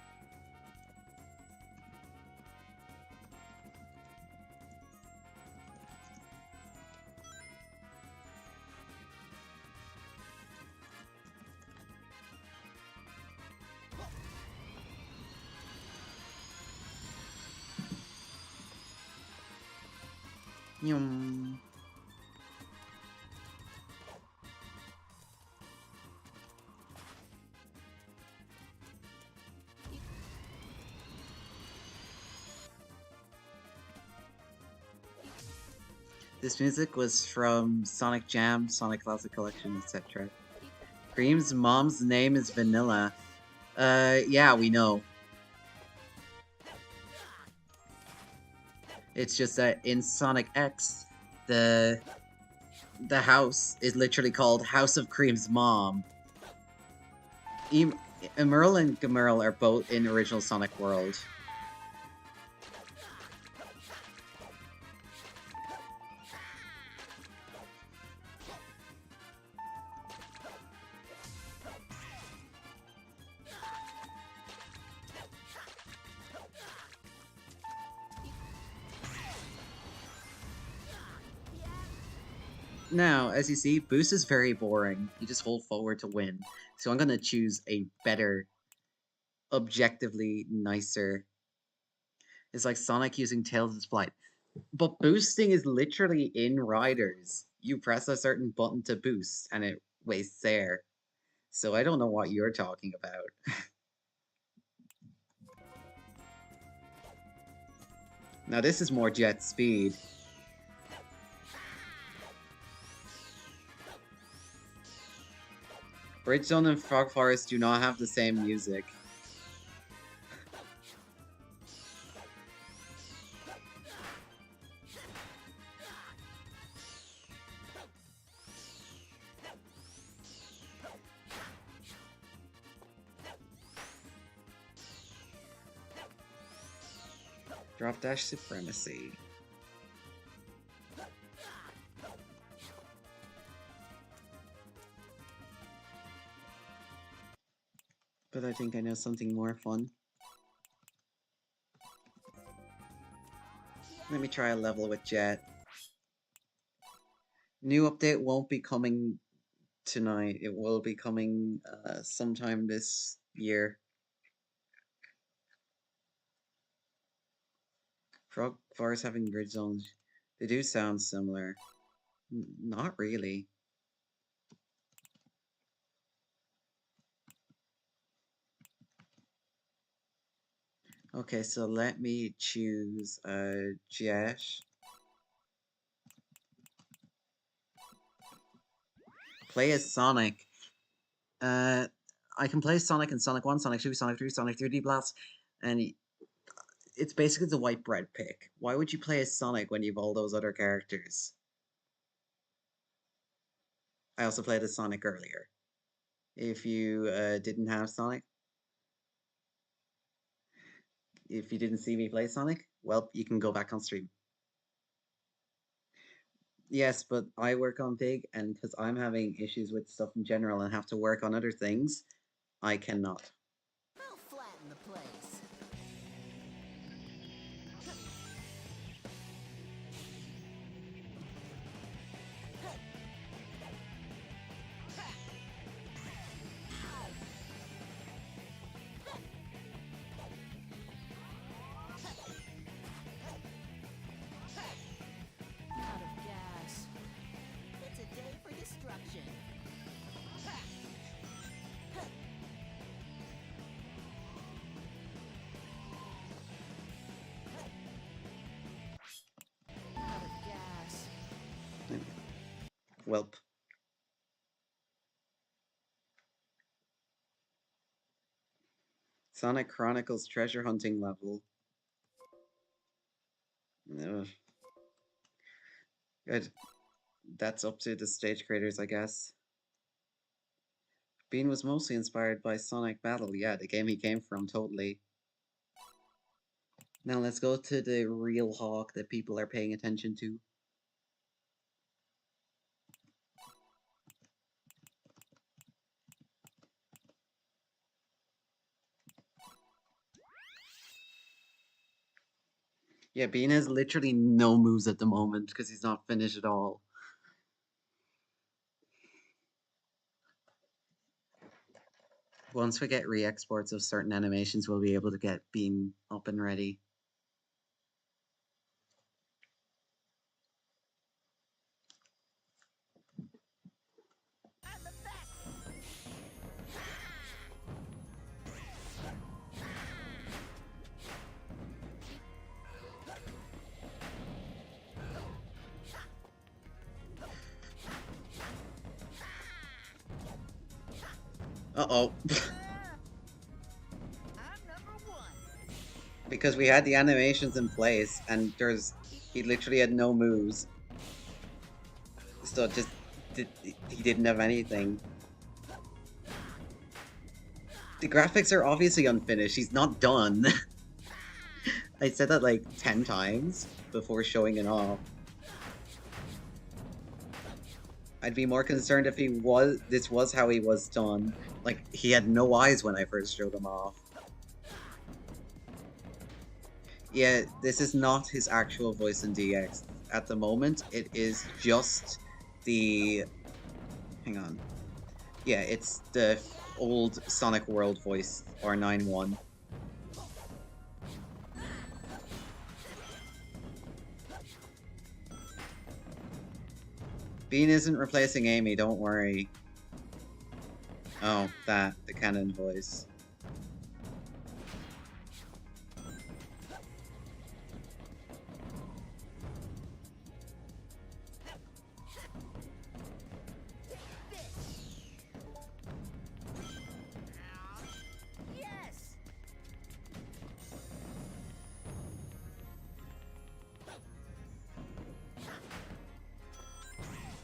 [SPEAKER 1] Yum. This music was from Sonic Jam, Sonic Classic Collection, etc. Cream's mom's name is Vanilla. Yeah, we know. It's just that in Sonic X, the house is literally called House of Cream's Mom. Emerl and Gamerl are both in original Sonic World. Now, as you see, boost is very boring. You just hold forward to win. So I'm gonna choose a better, objectively nicer. It's like Sonic using Tails' flight. But boosting is literally in Riders. You press a certain button to boost, and it wastes air. So I don't know what you're talking about. Now this is more jet speed. Bridge Zone and Frog Forest do not have the same music. Drop dash supremacy. But I think I know something more fun. Let me try a level with Jet. New update won't be coming tonight. It will be coming sometime this year. Frog Forest having grid zones. They do sound similar. Not really. Okay, so let me choose Jet. Play as Sonic. I can play Sonic in Sonic 1, Sonic 2, Sonic 3, Sonic 3D Blast, and it's basically the white bread pick. Why would you play as Sonic when you have all those other characters? I also played as Sonic earlier. If you didn't have Sonic, if you didn't see me play Sonic, well, you can go back on stream. Yes, but I work on Big, and because I'm having issues with stuff in general and have to work on other things, I cannot.
[SPEAKER 3] I'll flatten the place. Out of gas. It's a day for destruction. Out of gas.
[SPEAKER 1] Welp. Sonic Chronicles treasure hunting level. Ugh. Good. That's up to the stage creators, I guess. Bean was mostly inspired by Sonic Battle. Yeah, the game he came from, totally. Now let's go to the real Hawk that people are paying attention to. Yeah, Bean has literally no moves at the moment because he's not finished at all. Once we get re-exports of certain animations, we'll be able to get Bean up and ready.
[SPEAKER 3] And the back.
[SPEAKER 1] Uh-oh.
[SPEAKER 3] I'm number one.
[SPEAKER 1] Because we had the animations in place, and he literally had no moves. So he didn't have anything. The graphics are obviously unfinished. He's not done. I said that like 10 times before showing it off. I'd be more concerned if this was how he was done. Like, he had no eyes when I first showed him off. Yeah, this is not his actual voice in DX. At the moment, it is just the... Hang on. Yeah, it's the old Sonic World voice, R91. Bean isn't replacing Amy, don't worry. Oh, the canon voice.
[SPEAKER 3] Yes.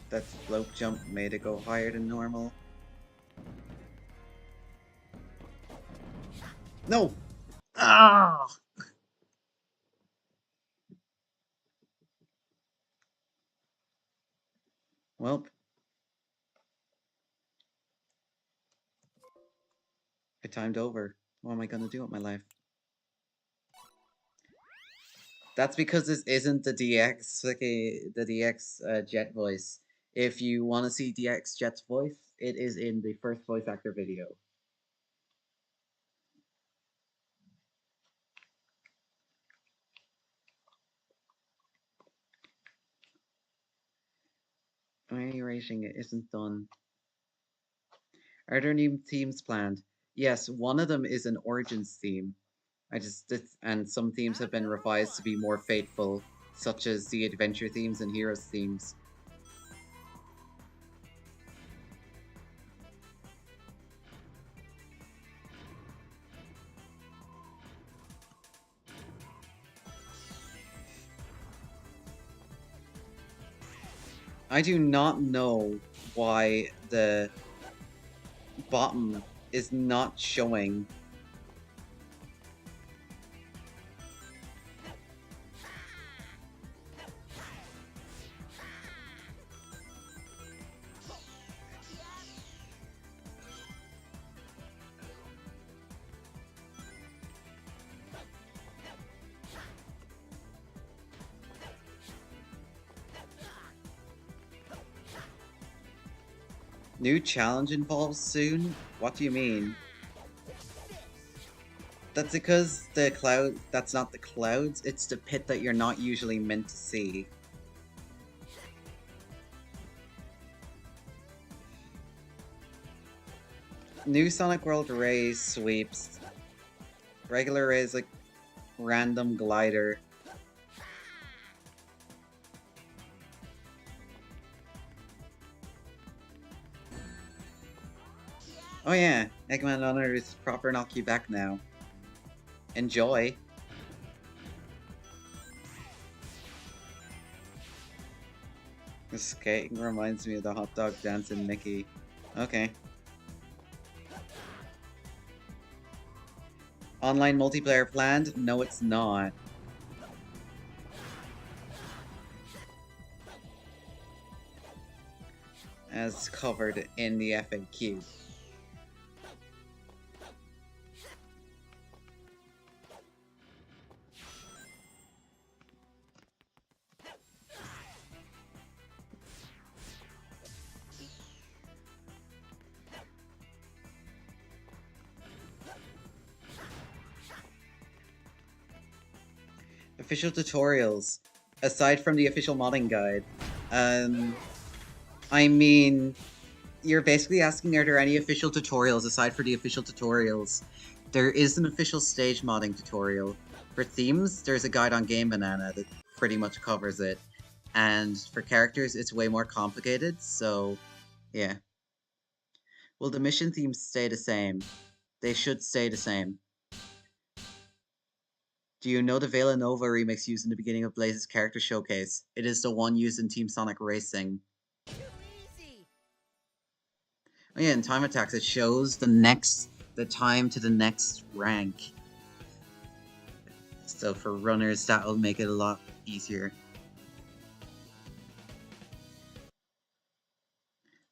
[SPEAKER 1] That slope jump made it go higher than normal. No! Ah! Well. I timed over. What am I gonna do with my life? That's because this isn't the DX, like the DX Jet voice. If you want to see DX Jet's voice, it is in the first voice actor video. Any racing it isn't done. Are there new themes planned? Yes, one of them is an Origins theme. And some themes have been revised to be more faithful, such as the adventure themes and heroes themes. I do not know why the bottom is not showing. New challenge involves soon? What do you mean? That's because the cloud, that's not the clouds, it's the pit that you're not usually meant to see. New Sonic World race sweeps. Regular race like random glider. Oh yeah, Eggman Honor is proper knock you back now. Enjoy. The skating reminds me of the hot dog dancing Mickey. Okay. Online multiplayer planned? No, it's not. As covered in the FAQ. Official tutorials. Aside from the official modding guide. I mean, you're basically asking, are there any official tutorials aside for the official tutorials? There is an official stage modding tutorial. For themes, there's a guide on Game Banana that pretty much covers it. And for characters, it's way more complicated, so yeah. Will the mission themes stay the same? They should stay the same. Do you know the Vela Nova remix used in the beginning of Blaze's character showcase? It is the one used in Team Sonic Racing.
[SPEAKER 3] Too easy.
[SPEAKER 1] Oh yeah, in Time Attacks it shows the time to the next rank. So for runners, that'll make it a lot easier.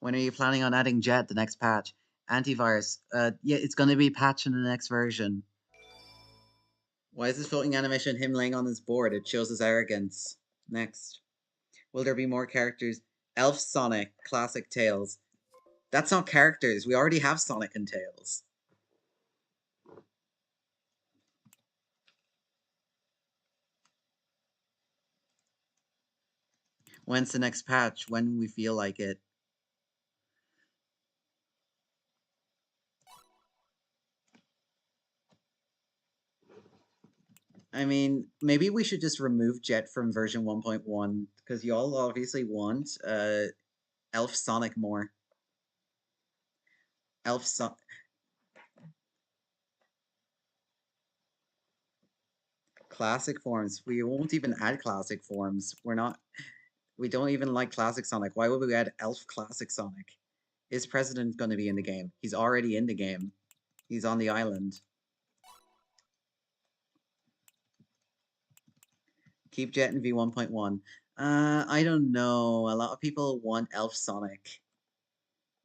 [SPEAKER 1] When are you planning on adding Jet, the next patch? Antivirus. Yeah, it's gonna be patched in the next version. Why is this floating animation him laying on his board? It shows his arrogance. Next. Will there be more characters? Elf Sonic, classic Tails. That's not characters. We already have Sonic and Tails. When's the next patch? When we feel like it. I mean, maybe we should just remove Jet from version 1.1 because y'all obviously want Elf Sonic more. Elf Sonic. Classic forms. We won't even add classic forms. We don't even like classic Sonic. Why would we add Elf Classic Sonic? Is President going to be in the game? He's already in the game. He's on the island. Keep Jet in V1.1. I don't know. A lot of people want Elf Sonic.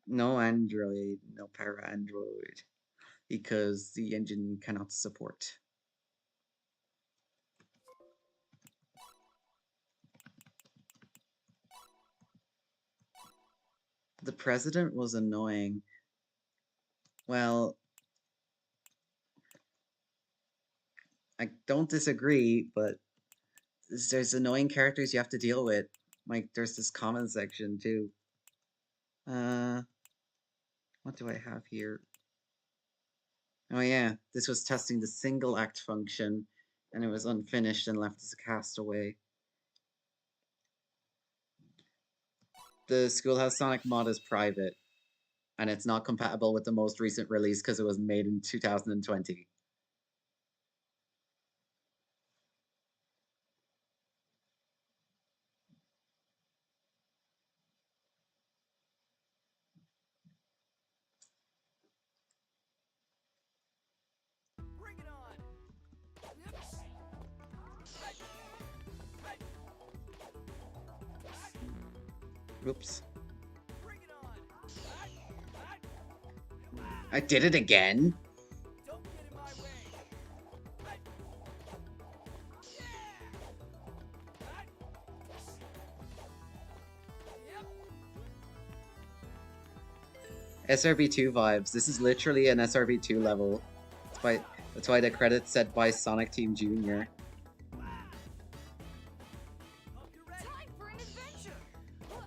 [SPEAKER 1] No Android, no Para Android, because the engine cannot support. The president was annoying. Well, I don't disagree, but there's annoying characters you have to deal with. Like, there's this comment section too. What do I have here? Oh yeah, this was testing the single act function, and it was unfinished and left as a castaway. The Schoolhouse Sonic mod is private, and it's not compatible with the most recent release because it was made in 2020.
[SPEAKER 3] Bring it on.
[SPEAKER 1] Oops.
[SPEAKER 3] Bring it on.
[SPEAKER 1] I did it again?
[SPEAKER 3] Don't get in my way.
[SPEAKER 1] SRB2 vibes. This is literally an SRB2 level. That's why the credits said by Sonic Team Jr.
[SPEAKER 3] Time for an adventure.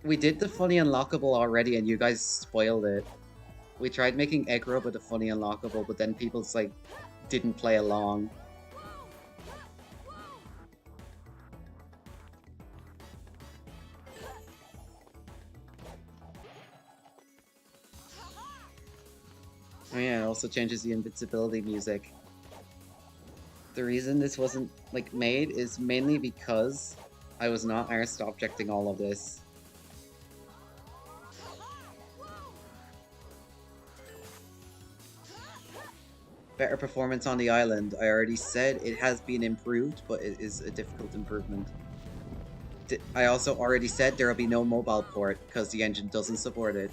[SPEAKER 1] We did the funny unlockable already and you guys spoiled it. We tried making Egg Robot a funny unlockable, but then people just, like, didn't play along. Oh yeah, it also changes the invincibility music. The reason this wasn't, like, made is mainly because I was not arsed objecting all of this. Better performance on the island. I already said it has been improved, but it is a difficult improvement. I also already said there will be no mobile port, because the engine doesn't support it.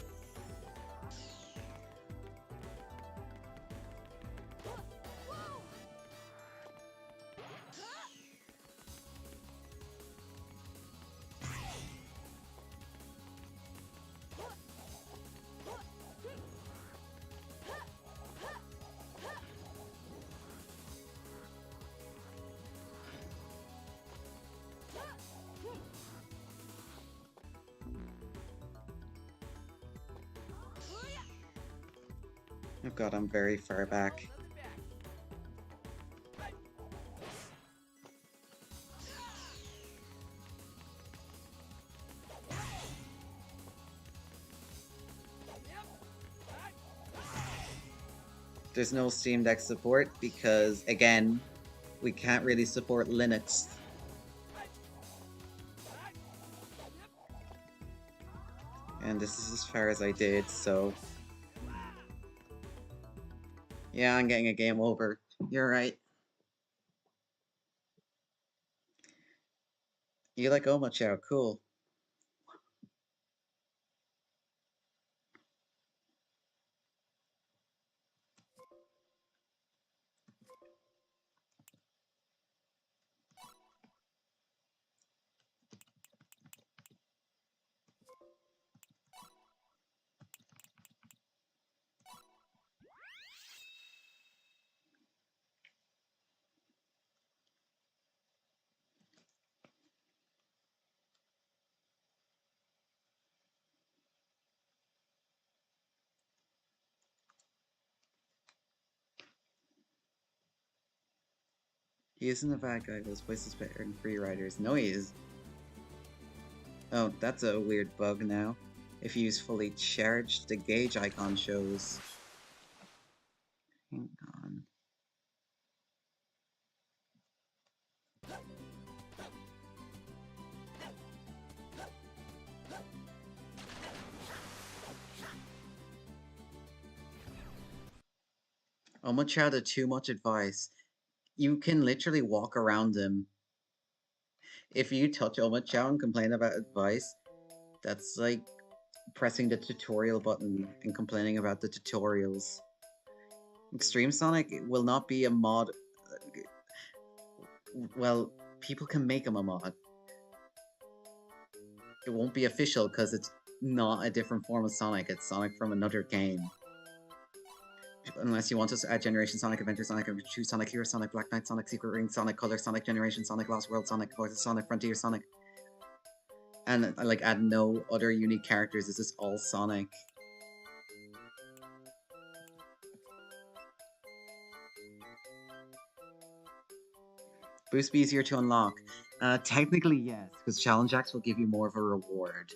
[SPEAKER 1] Oh god, I'm very far back. There's no Steam Deck support because, again, we can't really support Linux. And this is as far as I did, so... Yeah, I'm getting a game over. You're right. You like Omochao, cool. He isn't a bad guy, but his voice is better in Free Riders. No, he is. Oh, that's a weird bug now. If you use fully charged, the gauge icon shows. Hang on. Omochao had too much advice. You can literally walk around him. If you touch Omochao and complain about advice, that's like pressing the tutorial button and complaining about the tutorials. Extreme Sonic will not be a mod. Well, people can make him a mod. It won't be official because it's not a different form of Sonic. It's Sonic from another game. Unless you want us to add Generation Sonic, Adventure Sonic, Choose Sonic, Hero Sonic, Black Knight Sonic, Secret Ring Sonic, Color Sonic, Generation Sonic, Lost World Sonic, Voice of Sonic, Frontier Sonic. And like add no other unique characters. This is all Sonic. Boost be easier to unlock. Technically, yes, because Challenge Acts will give you more of a reward.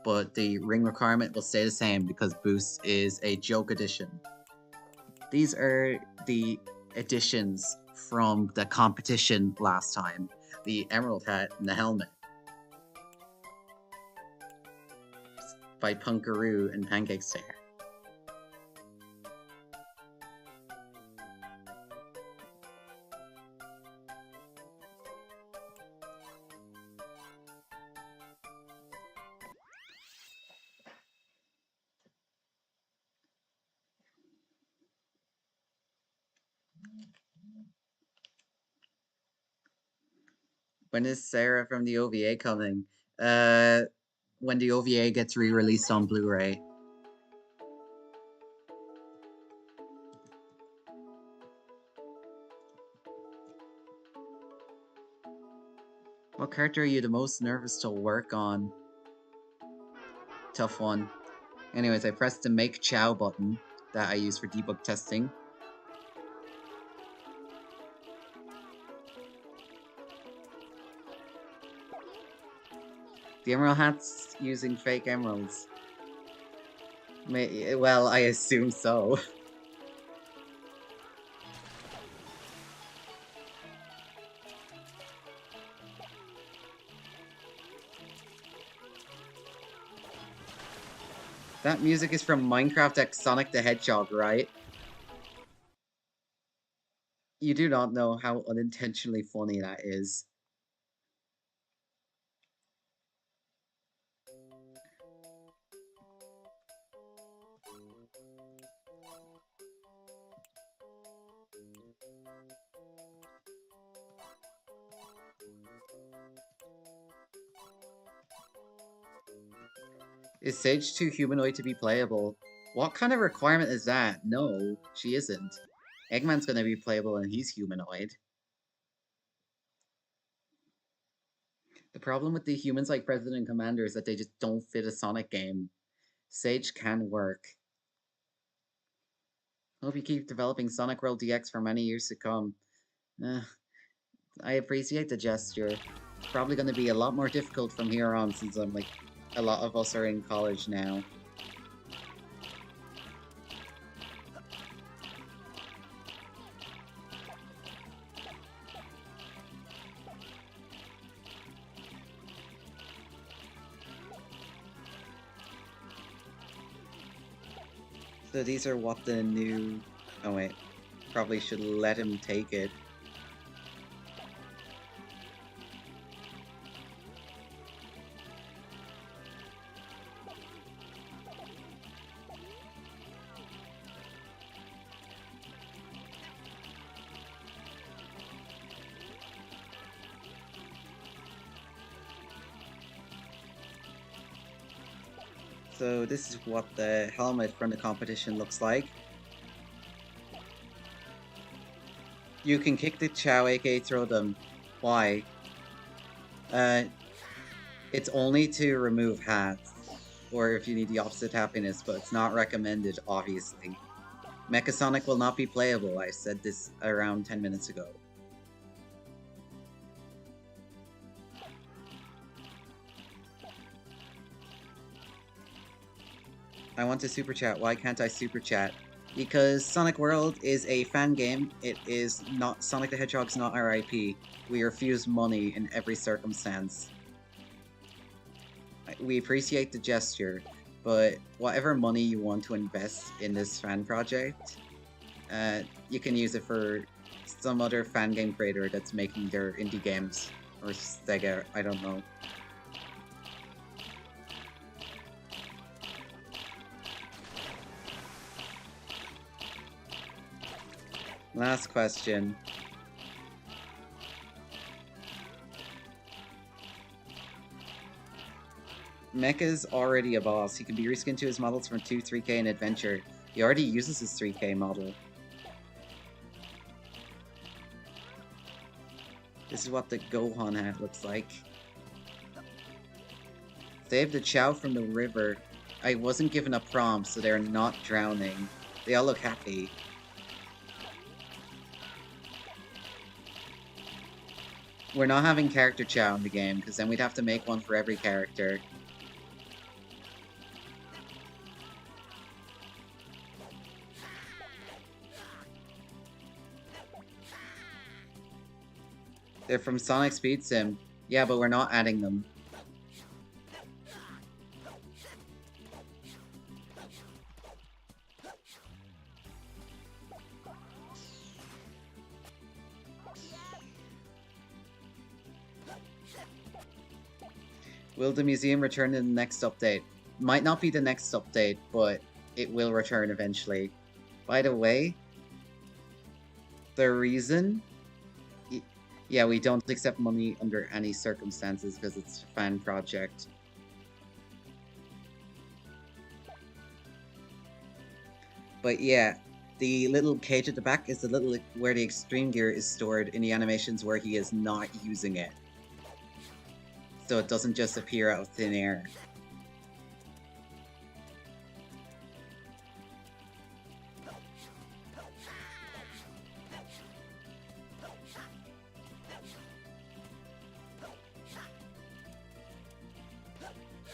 [SPEAKER 1] But the ring requirement will stay the same because Boost is a joke edition. These are the additions from the competition last time. The Emerald Hat and the helmet. By Punkaroo and Pancake Stare. When is Sarah from the OVA coming? When the OVA gets re-released on Blu-ray. What character are you the most nervous to work on? Tough one. Anyways, I pressed the Make Chow button that I use for debug testing. The Emerald Hat's using fake emeralds. Well, I assume so. That music is from Minecraft X Sonic the Hedgehog, right? You do not know how unintentionally funny that is. Is Sage too humanoid to be playable? What kind of requirement is that? No, she isn't. Eggman's gonna be playable and he's humanoid. The problem with the humans like President and Commander is that they just don't fit a Sonic game. Sage can work. Hope you keep developing Sonic World DX for many years to come. I appreciate the gesture. Probably gonna be a lot more difficult from here on since a lot of us are in college now. So these are what the new... Oh wait, probably should let him take it. So this is what the helmet from the competition looks like. You can kick the Chow, aka throw them. Why? It's only to remove hats, or if you need the opposite happiness, but it's not recommended, obviously. Mechasonic will not be playable, I said this around 10 minutes ago. I want to super chat. Why can't I super chat? Because Sonic World is a fan game. It is not... Sonic the Hedgehog's not our IP. We refuse money in every circumstance. We appreciate the gesture, but whatever money you want to invest in this fan project, you can use it for some other fan game creator that's making their indie games. Or Sega, I don't know. Last question. Mecha's already a boss. He can be reskinned to his models from 2, 3K and Adventure. He already uses his 3K model. This is what the Gohan hat looks like. Save the Chow from the river. I wasn't given a prompt, so they're not drowning. They all look happy. We're not having character Chow in the game, because then we'd have to make one for every character. They're from Sonic Speed Sim. Yeah, but we're not adding them. Will the museum return in the next update? Might not be the next update, but it will return eventually. By the way, the reason... Yeah, we don't accept money under any circumstances because it's a fan project. But yeah, the little cage at the back is the little where the extreme gear is stored in the animations where he is not using it. So it doesn't just appear out of thin air.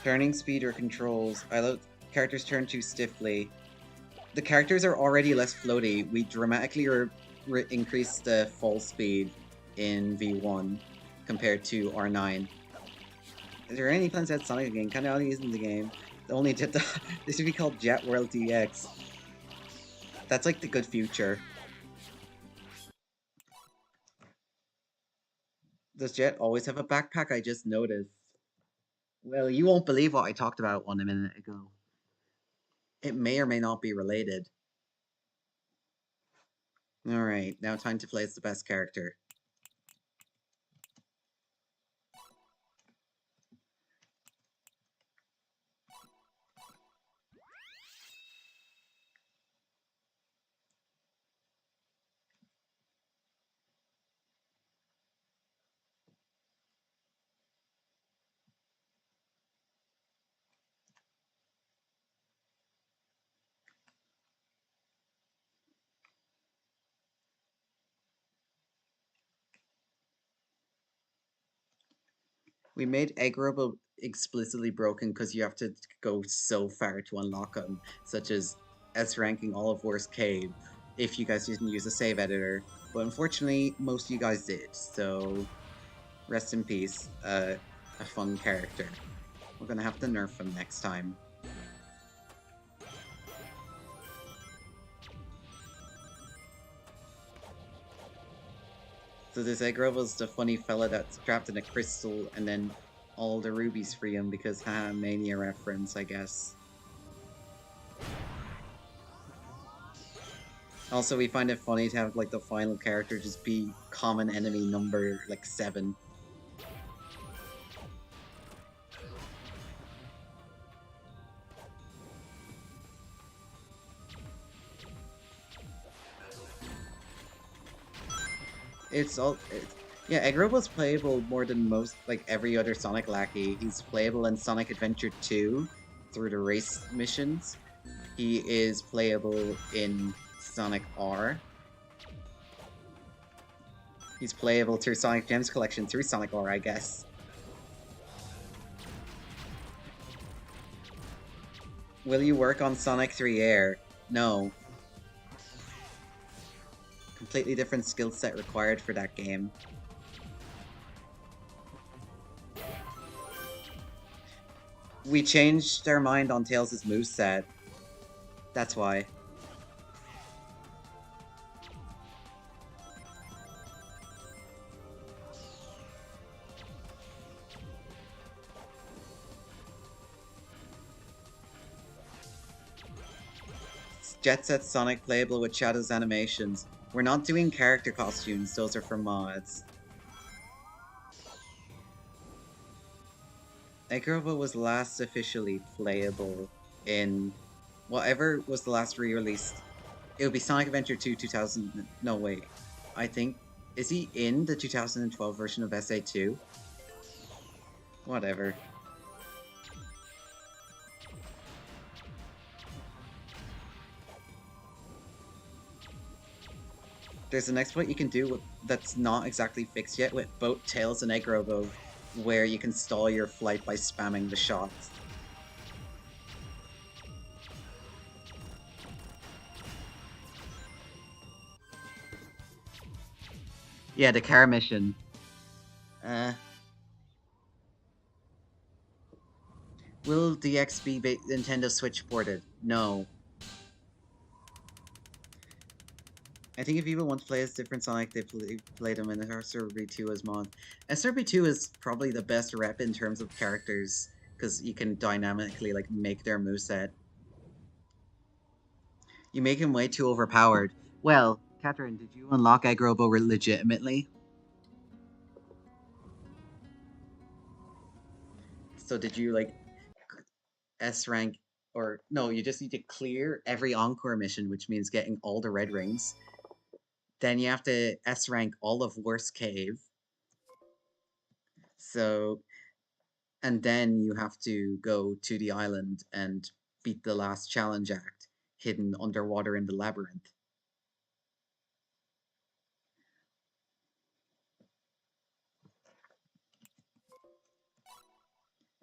[SPEAKER 1] Turning speed or controls. I love characters turn too stiffly. The characters are already less floaty. We dramatically increased the fall speed in V1 compared to R9. Is there any plans to add Sonic again? Kind of only using the game. Only Jet. This should be called Jet World DX. That's like the good future. Does Jet always have a backpack? I just noticed. Well, you won't believe what I talked about one a minute ago. It may or may not be related. Alright, now time to play as the best character. We made Egg Robo explicitly broken because you have to go so far to unlock them, such as S-ranking all of Worst Cave, if you guys didn't use a save editor. But unfortunately, most of you guys did, so rest in peace, a fun character. We're gonna have to nerf him next time. So this Egg Robo's the funny fella that's trapped in a crystal and then all the rubies free him because Mania reference, I guess. Also, we find it funny to have like the final character just be common enemy number like 7. Yeah, Egg Robo's playable more than most, like every other Sonic Lackey. He's playable in Sonic Adventure 2 through the race missions. He is playable in Sonic R. He's playable through Sonic Gems Collection through Sonic R, I guess. Will you work on Sonic 3 Air? No. Completely different skill set required for that game. We changed our mind on Tails' moveset. That's why. Jet Set Sonic playable with Shadow's animations. We're not doing character costumes, those are for mods. Agrobo was last officially playable in whatever was the last re-released. It would be Sonic Adventure 2 2000. No, wait. I think. Is he in the 2012 version of SA2? Whatever. There's an exploit you can do that's not exactly fixed yet with both Tails and Egg Robo, where you can stall your flight by spamming the shots. Yeah, the car mission. Will DX be Nintendo Switch ported? No. I think if people want to play as different Sonic, they play them in SRB 2 as mod. SRB 2 is probably the best rep in terms of characters, because you can dynamically like make their moveset. You make him way too overpowered. Well, Catherine, did you unlock Egg Robo legitimately? So did you like S rank, or no, you just need to clear every Encore mission, which means getting all the red rings. Then you have to S rank all of Worst Cave. So, and then you have to go to the island and beat the last challenge act hidden underwater in the labyrinth.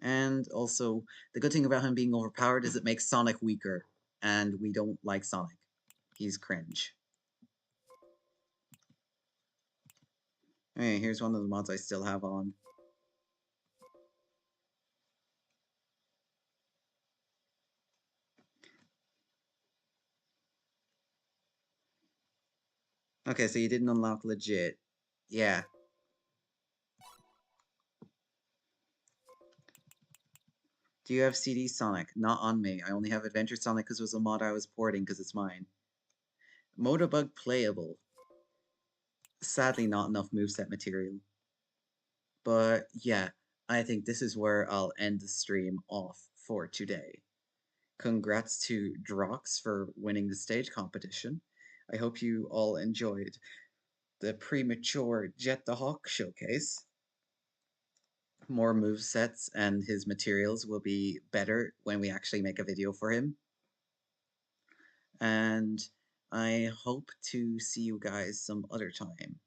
[SPEAKER 1] And also, the good thing about him being overpowered is it makes Sonic weaker, and we don't like Sonic. He's cringe. Hey, here's one of the mods I still have on. Okay, so you didn't unlock legit. Yeah. Do you have CD Sonic? Not on me. I only have Adventure Sonic because it was a mod I was porting because it's mine. Motorbug playable. Sadly, not enough moveset material. But yeah, I think this is where I'll end the stream off for today. Congrats to Drox for winning the stage competition. I hope you all enjoyed the premature Jet the Hawk showcase. More move sets and his materials will be better when we actually make a video for him. And I hope to see you guys some other time.